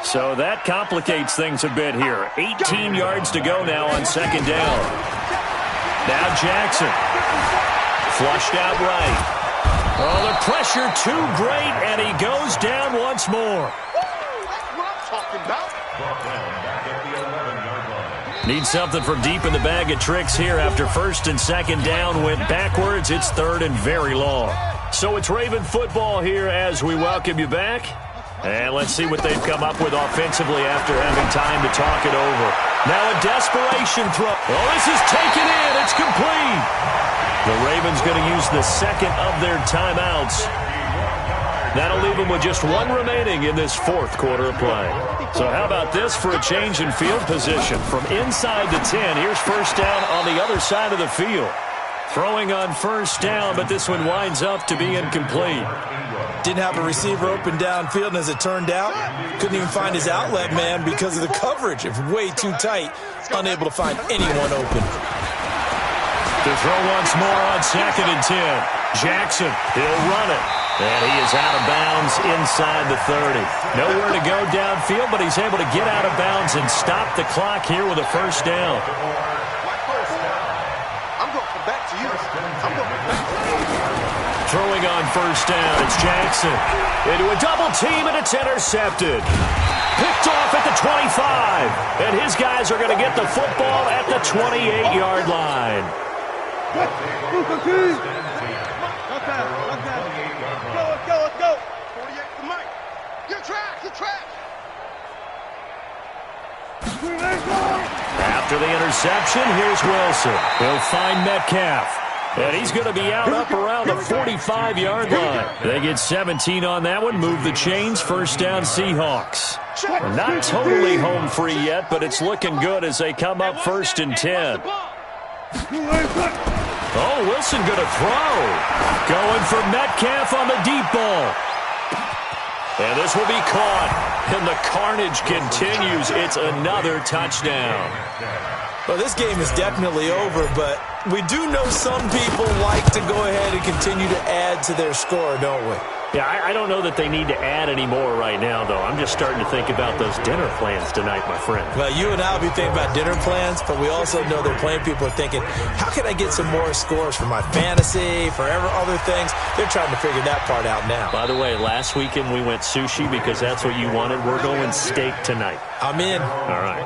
So that complicates things a bit here. 18 yards to go now on second down. Now Jackson. Flushed out right. Oh, the pressure too great, and he goes down once more.
That's what I'm talking about.
Need something from deep in the bag of tricks here after first and second down went backwards. It's third and very long. So it's Raven football here as we welcome you back. And let's see what they've come up with offensively after having time to talk it over. Now a desperation throw. Oh, this is taken in. It's complete. The Ravens going to use the second of their timeouts. That'll leave them with just one remaining in this fourth quarter of play. So how about this for a change in field position? From inside to 10, here's first down on the other side of the field. Throwing on first down, but this one winds up to be incomplete.
Didn't have a receiver open downfield, and as it turned out, couldn't even find his outlet man because of the coverage. It was way too tight, unable to find anyone open.
To throw once more on second and 10. Jackson, he'll run it. And he is out of bounds inside the 30. Nowhere to go downfield, but he's able to get out of bounds and stop the clock here with a first down.
I'm going to come back to you. I'm going to come back to you.
Throwing on first down, it's Jackson. Into a double team, and it's intercepted. Picked off at the 25. And his guys are going to get the football at the 28-yard line.
Let's go. 48 to Mike. You're trash.
After the interception, here's Wilson. He'll find Metcalf. And he's going to be out up around the 45-yard line. They get 17 on that one, move the chains, first down Seahawks. Not totally home free yet, but it's looking good as they come up first and 10. Oh, Wilson going to throw. Going for Metcalf on the deep ball. And this will be caught. And the carnage continues. It's another touchdown.
Well, this game is definitely over, but we do know some people like to go ahead and continue to add to their score, don't we?
Yeah, I don't know that they need to add any more right now, though. I'm just starting to think about those dinner plans tonight, my friend.
Well, you and I will be thinking about dinner plans, but we also know they're playing people are thinking, how can I get some more scores for my fantasy, for other things? They're trying to figure that part out now.
By the way, last weekend we went sushi because that's what you wanted. We're going steak tonight.
I'm in.
All right.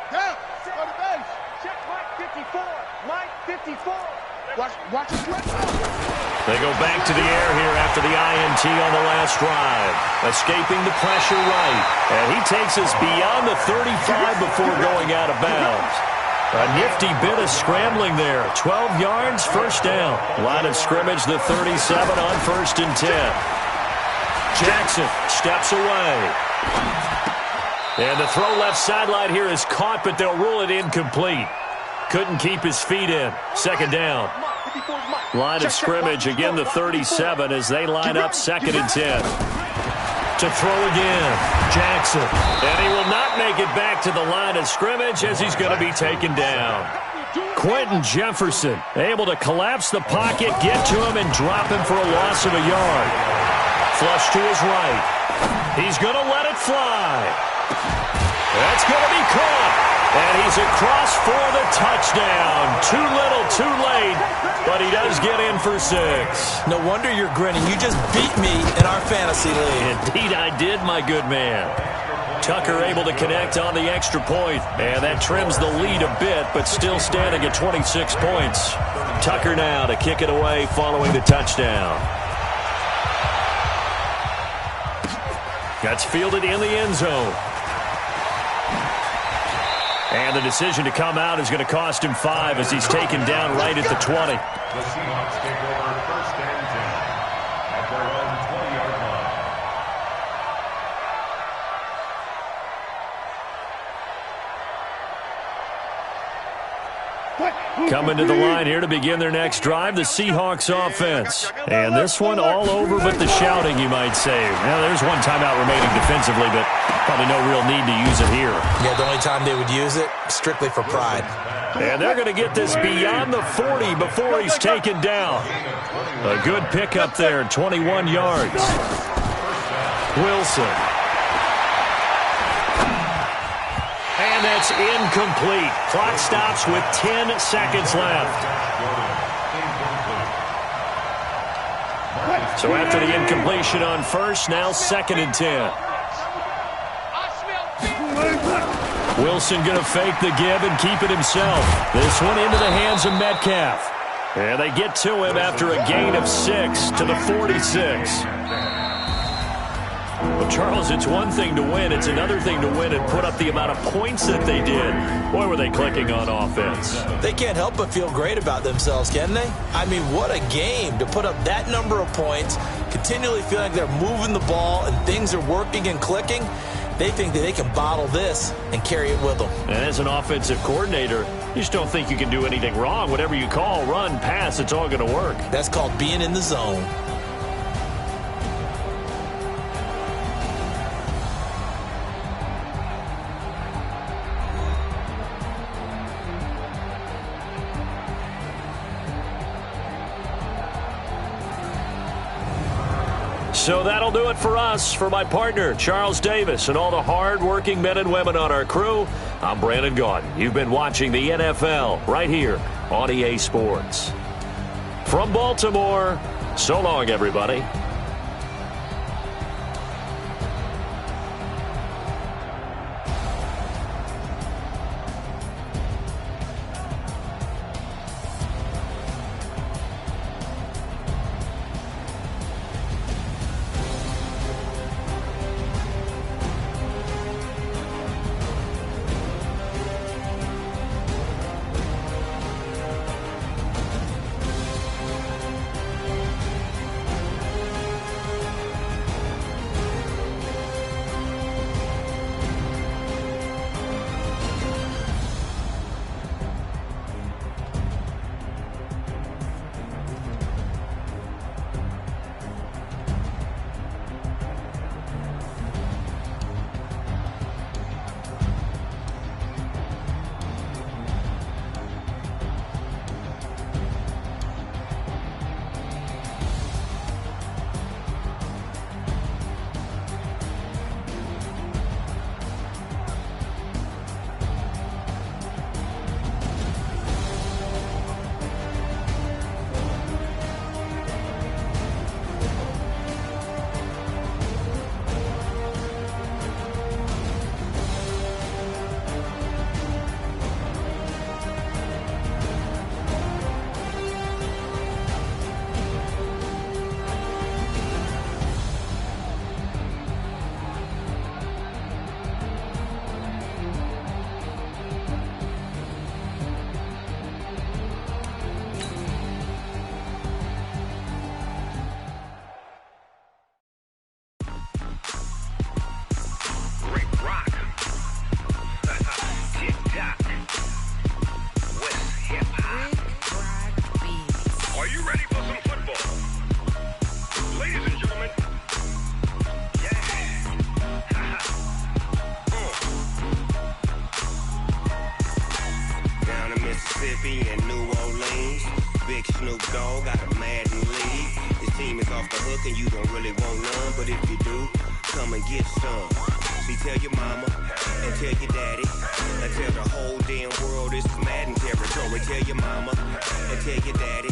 Down. Go to base. Check Mike 54. Mike 54. Watch his left.
They go back to the air here after the INT on the last drive. Escaping the pressure right. And he takes us beyond the 35 before going out of bounds. A nifty bit of scrambling there. 12 yards, first down. Line of scrimmage, the 37 on first and 10. Jackson steps away. And the throw left sideline here is caught, but they'll rule it incomplete. Couldn't keep his feet in. Second down. Line of scrimmage, again the 37 as they line up second and 10. To throw again, Jackson. And he will not make it back to the line of scrimmage as he's going to be taken down. Quentin Jefferson able to collapse the pocket, get to him, and drop him for a loss of a yard. Flush to his right. He's going to let it fly. That's going to be caught. And he's across for the touchdown. Too little, too late, but he does get in for 6.
No wonder you're grinning. You just beat me in our fantasy league.
Indeed I did, my good man. Tucker able to connect on the extra point, and that trims the lead a bit, but still standing at 26 points. Tucker now to kick it away following the touchdown. That's fielded in the end zone. And the decision to come out is going to cost him 5 as he's taken down right at the 20.
The Seahawks take over first and 10 at their own 20-yard line.
Coming to the line here to begin their next drive, the Seahawks offense. And this one all over but the shouting, you might say. Now, there's one timeout remaining defensively, but Probably no real need to use it here.
Yeah, the only time they would use it, strictly for pride.
And they're going to get this beyond the 40 before he's taken down. A good pickup there, 21 yards. Wilson. And that's incomplete. Clock stops with 10 seconds left. So after the incompletion on first, now 2nd and 10. Wilson going to fake the give and keep it himself. This one into the hands of Metcalf. And they get to him after a gain of 6 to the 46. Well, Charles, it's one thing to win. It's another thing to win and put up the amount of points that they did. Boy, were they clicking on offense.
They can't help but feel great about themselves, can they? I mean, what a game to put up that number of points, continually feeling like they're moving the ball and things are working and clicking. They think that they can bottle this and carry it with them.
And as an offensive coordinator, you just don't think you can do anything wrong. Whatever you call, run, pass, it's all going to work.
That's called being in the zone.
So that'll do it for us. For my partner, Charles Davis, and all the hard-working men and women on our crew, I'm Brandon Gaudin. You've been watching the NFL right here on EA Sports. From Baltimore, so long, everybody.
Mississippi and New Orleans. Big Snoop Dogg got a Madden league. His team is off the hook and you don't really want none, but if you do, come and get some. See, tell your mama and tell your daddy and tell the whole damn world this is Madden territory. Tell your mama and tell your daddy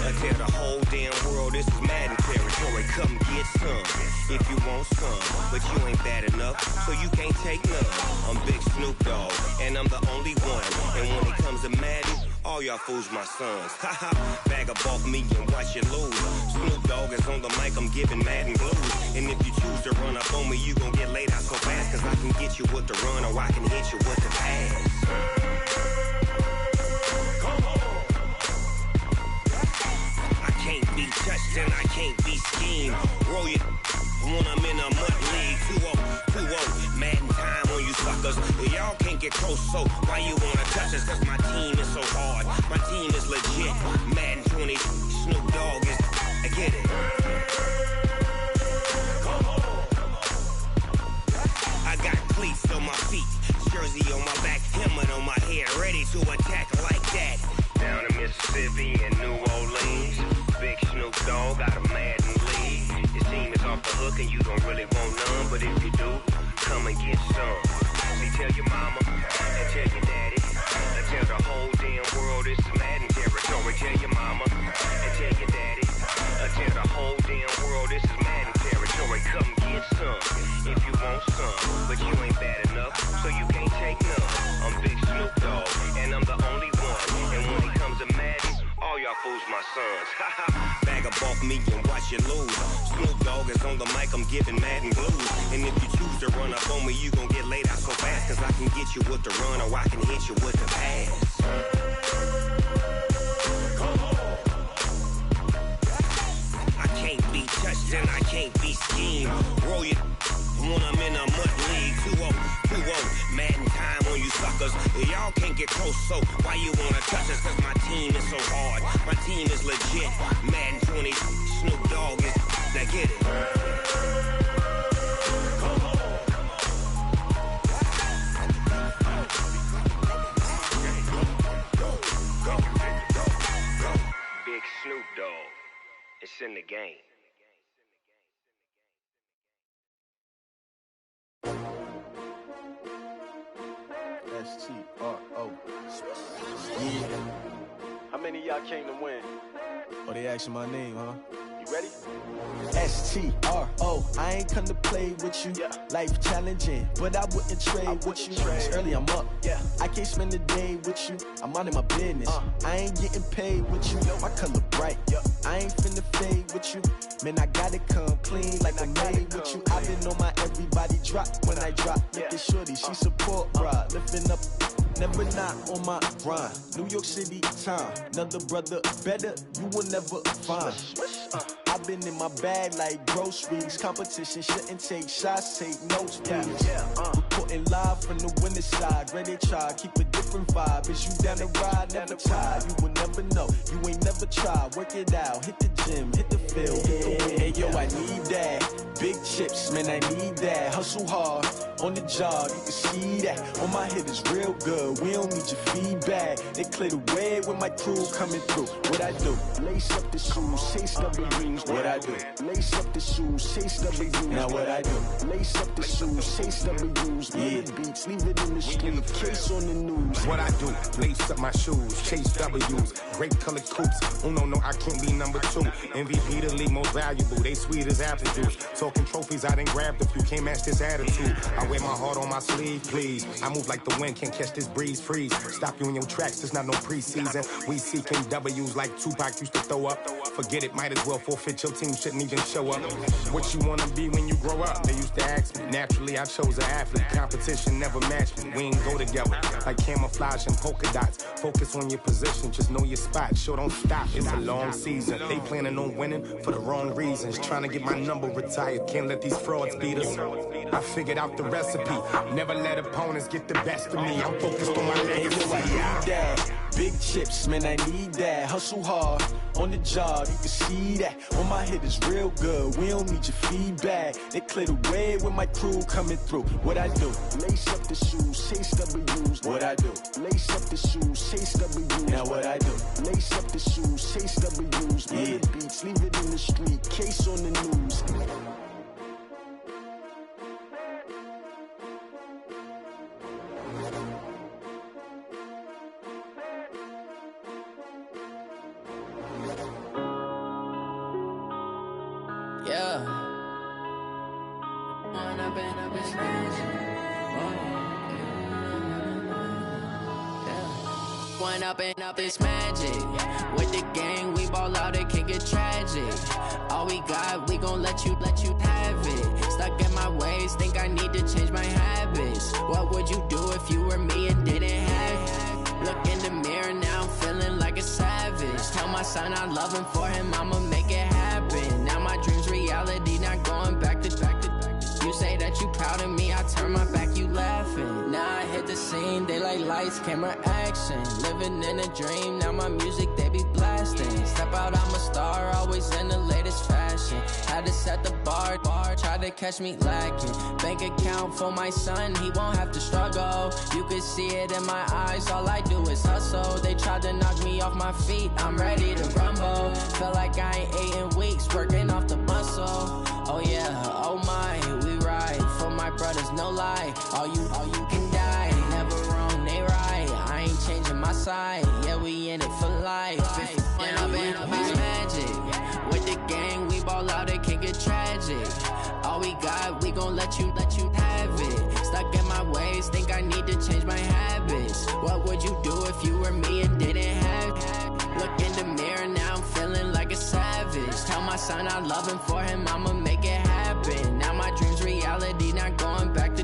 and tell the whole damn world this is Madden territory. Come get some if you want some, but you ain't bad enough, so you can't take none. I'm Big Snoop Dogg and I'm the only one. And when it comes to Madden, all y'all fools my sons. Haha, bag up off me and watch you lose. Snoop Dogg is on the mic, I'm giving Madden blues. And if you choose to run up on me, you gon' get laid out so fast. Cause I can get you with the run or I can hit you with the pass. I can't be touched and I can't be schemed. Roll it when I'm in a mud league. 2-0, Madden time on you suckers. Y'all can't get close, so why you wanna touch us? Cause my team is so hard, my team is legit. Madden 20, Snoop Dogg is, I get it. I got cleats on my feet, jersey on my back, helmet on my head, ready to attack like that. Down in Mississippi and New Orleans, Big Snoop Dogg got a mad in league. His team is off the hook and you don't really want none, but if you do, come and get some. See, tell your mama and tell your daddy, and tell the whole damn world it's Madden territory. Tell your mama and tell your daddy, and tell the whole damn world this is Madden territory. Come get some if you want some, but you ain't bad enough, so you can't take none. I'm Big Snoop Dogg, and I'm the only one. And when it comes to Madden, all y'all fools my sons. Bag a bulk me and watch you lose. Snoop Dogg is on the mic, I'm giving Madden blues. And if you choose to run up on me, you gon' get laid out so fast. Cause I can get you with the run or I can hit you with the pass. I can't be touched and I can't be schemed. Roll you when I'm in a mud league. 2-0, Madden time on you suckers. Y'all can't get close, so why you wanna touch us? Cause my team is so hard, my team is legit. Madden 20, Snoop Dogg is, now get it. Big Snoop Dogg, it's in the game.
S-T-R-O. Yeah. How many of y'all came to win? Oh, they asking my name, huh? You ready? S-T-R-O. I ain't come to play with you. Yeah. Life challenging, but I wouldn't trade with you. It's early, I'm up. Yeah. I can't spend the day with you. I'm minding my business. I ain't getting paid with you. My color bright. I ain't finna fade with you. Man, I gotta come clean like I'm made with you. I've been on my everybody drop when I drop. Look at shorty, she support bra. Lifting up, never not on my grind. New York City time, another brother better, you will never find. I've been in my bag like groceries. Competition shouldn't take shots, take notes, please. Reporting live from the winter side. Ready to try, keep a different vibe. Is you down the ride, never tired. You will never know, you ain't never tried. Work it out, hit the gym, hit the field. Hey yo, I need that. Big chips, man, I need that. Hustle hard, on the job, you can see that. On my head is real good, we don't need your feedback. They clear the way with my crew coming through. What I do? Lace up the shoes, chase W's. What I do? Lace up the shoes, chase W's. Now what I do? Lace up the shoes, chase W's. Yeah. Beats, leave it in the street, case on the news.
What I do? Lace up my shoes, chase W's. Grape colored coops. Uno, no, I can't be number 2. MVP the league most valuable. They sweet as apple juice. Talking trophies, I done grabbed a few. Can't match this attitude. I wear my heart on my sleeve, please. I move like the wind, can't catch this breeze, freeze. Stop you in your tracks, there's not no preseason. We seeking W's like Tupac used to throw up. Forget it, might as well forfeit, your team shouldn't even show up. What you wanna be when you grow up? They used to ask me. Naturally, I chose an athlete. Competition never matched me. We ain't go together. Like camouflage and polka dots. Focus on your position, just know your spot. Sure, don't stop, it's a long season. They planning on winning for the wrong reasons. Trying to get my number retired, can't let these frauds beat us. I figured out the recipe. Never let opponents get the best of me. I'm focused on my legacy.
Big chips, man, I need that. Hustle hard, on the job, you can see that. On my head is real good, we don't need your feedback. They clear the way with my crew coming through. What I do? Lace up the shoes, chase W's. What I do? Lace up the shoes, chase W's. Now what I do? Lace up the shoes, chase W's. Yeah. Beats, leave it in the street, case on the news.
Up this magic. With the gang, we ball out, it can get tragic. All we got, we gon' let you have it. Stuck in my ways, think I need to change my habits. What would you do if you were me and didn't have it? Look in the mirror, now I'm feeling like a savage. Tell my son I love him, for him I'ma make it happen. Now my dream's reality, not going back to back. You say that you proud of me, I turn my back, you laughing. Now I hit the scene, they like like lights, camera, action. Living in a dream, now my music, they be blasting. Step out, I'm a star, always in the latest fashion. Had to set the bar, try to catch me lacking. Bank account for my son, he won't have to struggle. You could see it in my eyes, all I do is hustle. They tried to knock me off my feet, I'm ready to rumble. Felt like I ain't ate in weeks, working off the muscle. Oh yeah, oh my, we ride for my brothers, no lie. All you can die, never wrong, they right. I ain't changing my side, yeah, we in it for life. And I've been magic with the gang, we ball out, it can get tragic. All we got, we gon' let you have it. Stuck in my ways, think I need to change my habits. What would you do if you were me and didn't have it? Look in the mirror, now I'm feeling like a savage. Tell my son I love him, for him I'ma make it happen. Now my dream's reality, not going back to.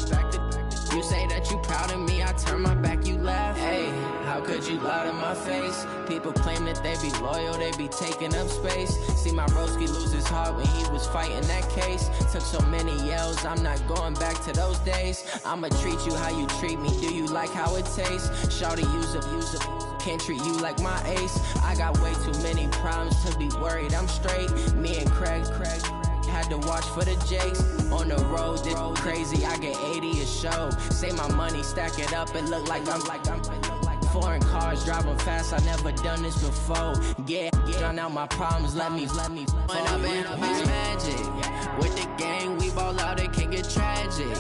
You say that you proud of me, I turn my back, you laugh. Hey, how could you lie to my face? People claim that they be loyal, they be taking up space. See my broski lose his heart when he was fighting that case. Took so many yells, I'm not going back to those days. I'ma treat you how you treat me, do you like how it tastes? Shawty, use up, can't treat you like my ace. I got way too many problems to be worried, I'm straight. Me and Craig had to watch for the Jakes. On the road, this crazy, I get 80 a show. Say my money, stack it up, it look like I'm foreign cars, driving fast, I never done this before. Yeah, drown out my problems, let me When I've been magic with the gang, we ball out, it can get tragic.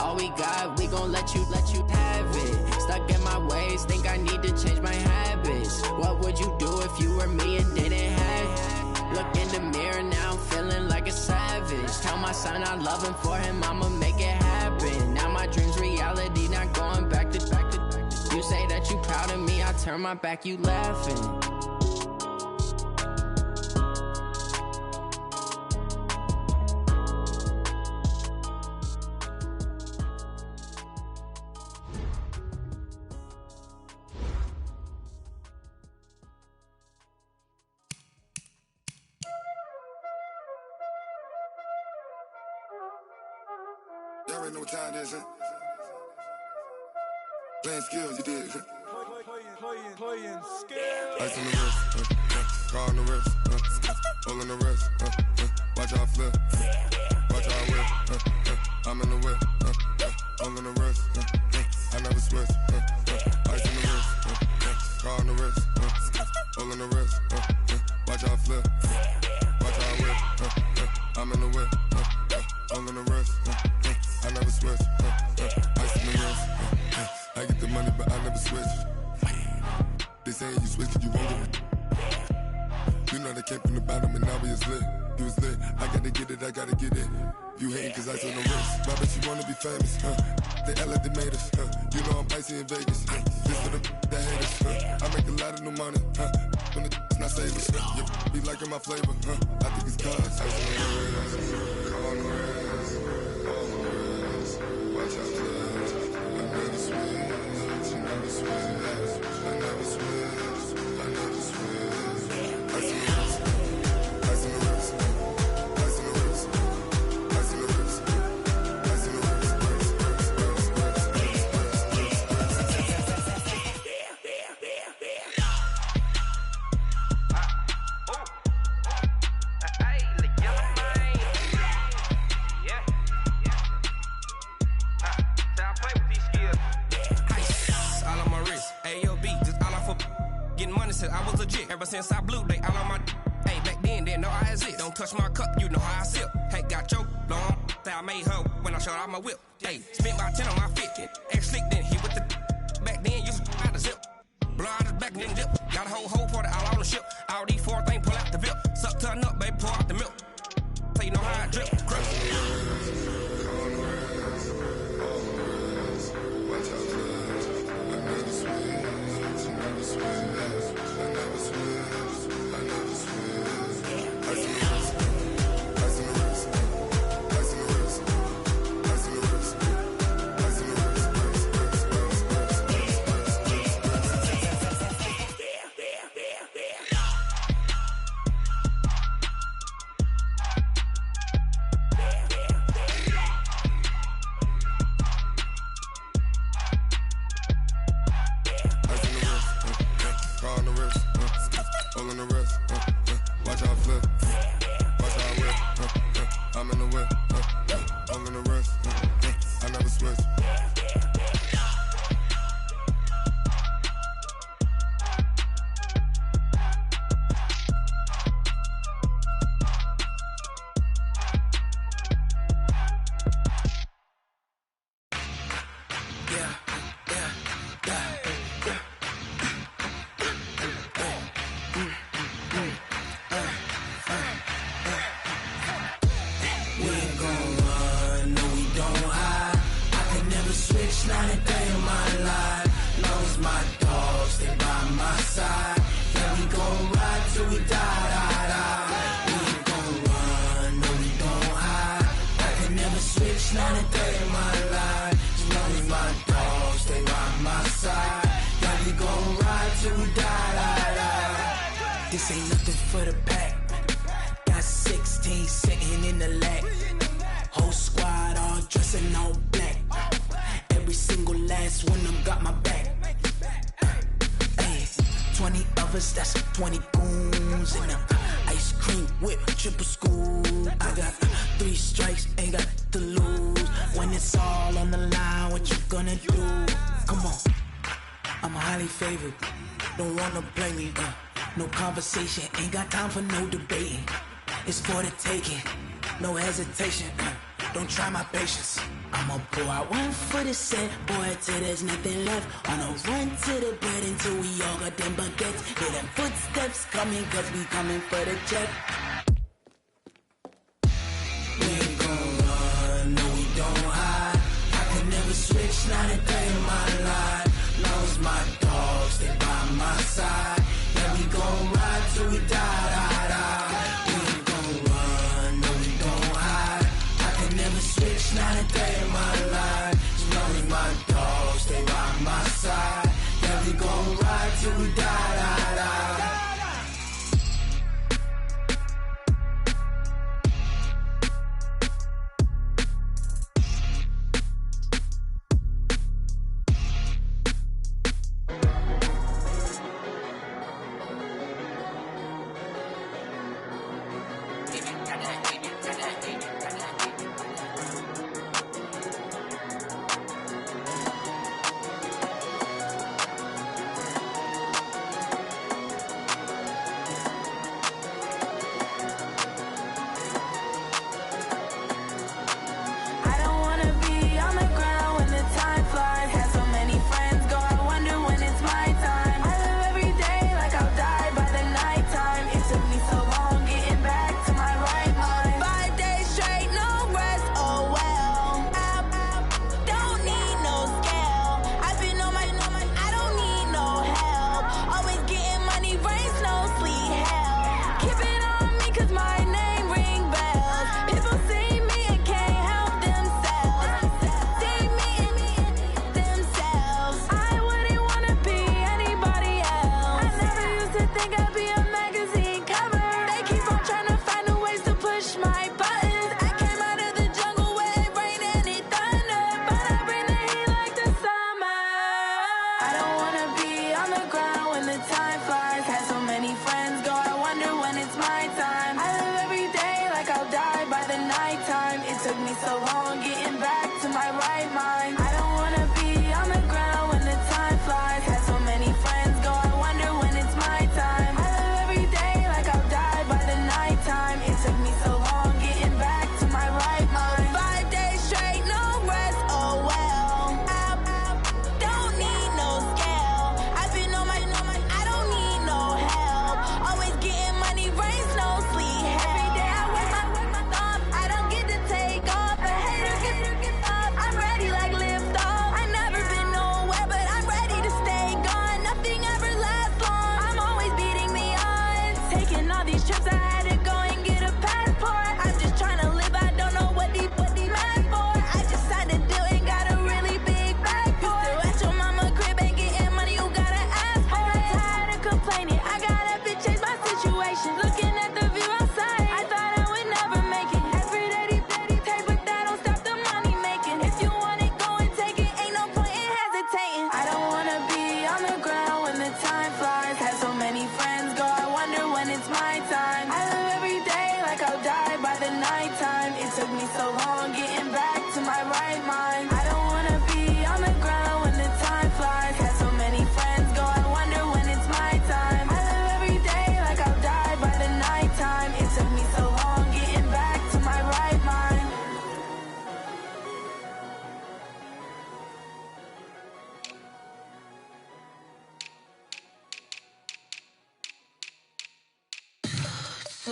All we got, we gon' let you have it. Stuck in my ways, think I need to change my habits. What would you do if you were me and didn't have it? Look in the mirror, now I'm feeling like a savage. Tell my son I love him, for him I'ma make it happen. Now my dream's reality, not going back to. You say that you proud of me, I turn my back, you laughing.
Y'all already know what time it is, huh? Playing skills, you did. Playing skills. Ice on the wrist, car on the wrist, hole in the wrist, watch how I flip, watch how I whip, I'm in the whip, hole in the wrist, I never switch, ice on the wrist, car on the wrist, hole in the wrist, watch how I flip, watch how I whip, I'm in the whip, hole in the wrist, I never switch, ice on the wrist. I get the money, but I never switch. They saying you switch, you won't get it. You know they came from the bottom and now we is lit. You was lit, I gotta get it, I gotta get it. You hating cause ice on the wrist. Why bet you wanna be famous, They act like they made us, You know I'm icy in Vegas, This for the that hate us, I make a lot of new money, When it's not savers, You be liking my flavor, I think it's cause ice on the wrist, car on the wrist, all on the wrist, watch out for I never switch, I never switch, I never switch, I never switch. Ice in the wrist, ice in the wrist, ice in the wrist, ice in the wrist, ice in the wrist,
I was legit. Ever since I blew, they all on my hey, back then, didn't know I exist. Don't touch my cup, you know how I sip. Hey, got choked, long. Say I made her when I showed out my whip. Hey, spent about 10 on my 50. Ex-slick, then hit with the back then, used to out the zip. Blow out his back, then dip. Got a whole party all on the ship. All these 4 things, pull out the VIP. Suck, turn up, baby, pour out the milk. So you know how I drip. Crush.
way. I'm in the rush. I never switch.
This ain't nothing for the pack. Got 16 sitting in the lap. Whole squad all dressing all black. Every single last one of them got my back. Hey, 20 of us, that's 20 goons in them. Ice cream whip, triple scoop. I got 3 strikes, ain't got to lose. When it's all on the line, what you gonna do? Come on, I'm highly favored. Don't wanna play me, no conversation, ain't got time for no debating. It's for the taking, no hesitation. Don't try my patience. I'ma pour out one for the set, boy, till there's nothing left. On a run to the bread until we all got them baguettes. Hear them footsteps coming, cause we coming for the check. We ain't gon' run, no we don't hide. I can never switch, not a day in my life. Long as my dogs, they by my side. Yeah, we gon' ride till we die, die, die. We ain't gon' run, no we don't hide. I can never switch, not a day in my life. As long as my dogs, they by my side. Yeah, we gon' ride till we die, die, die.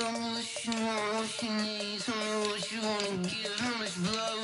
Tell me what you want, what you need. Tell me what you wanna give. How much blood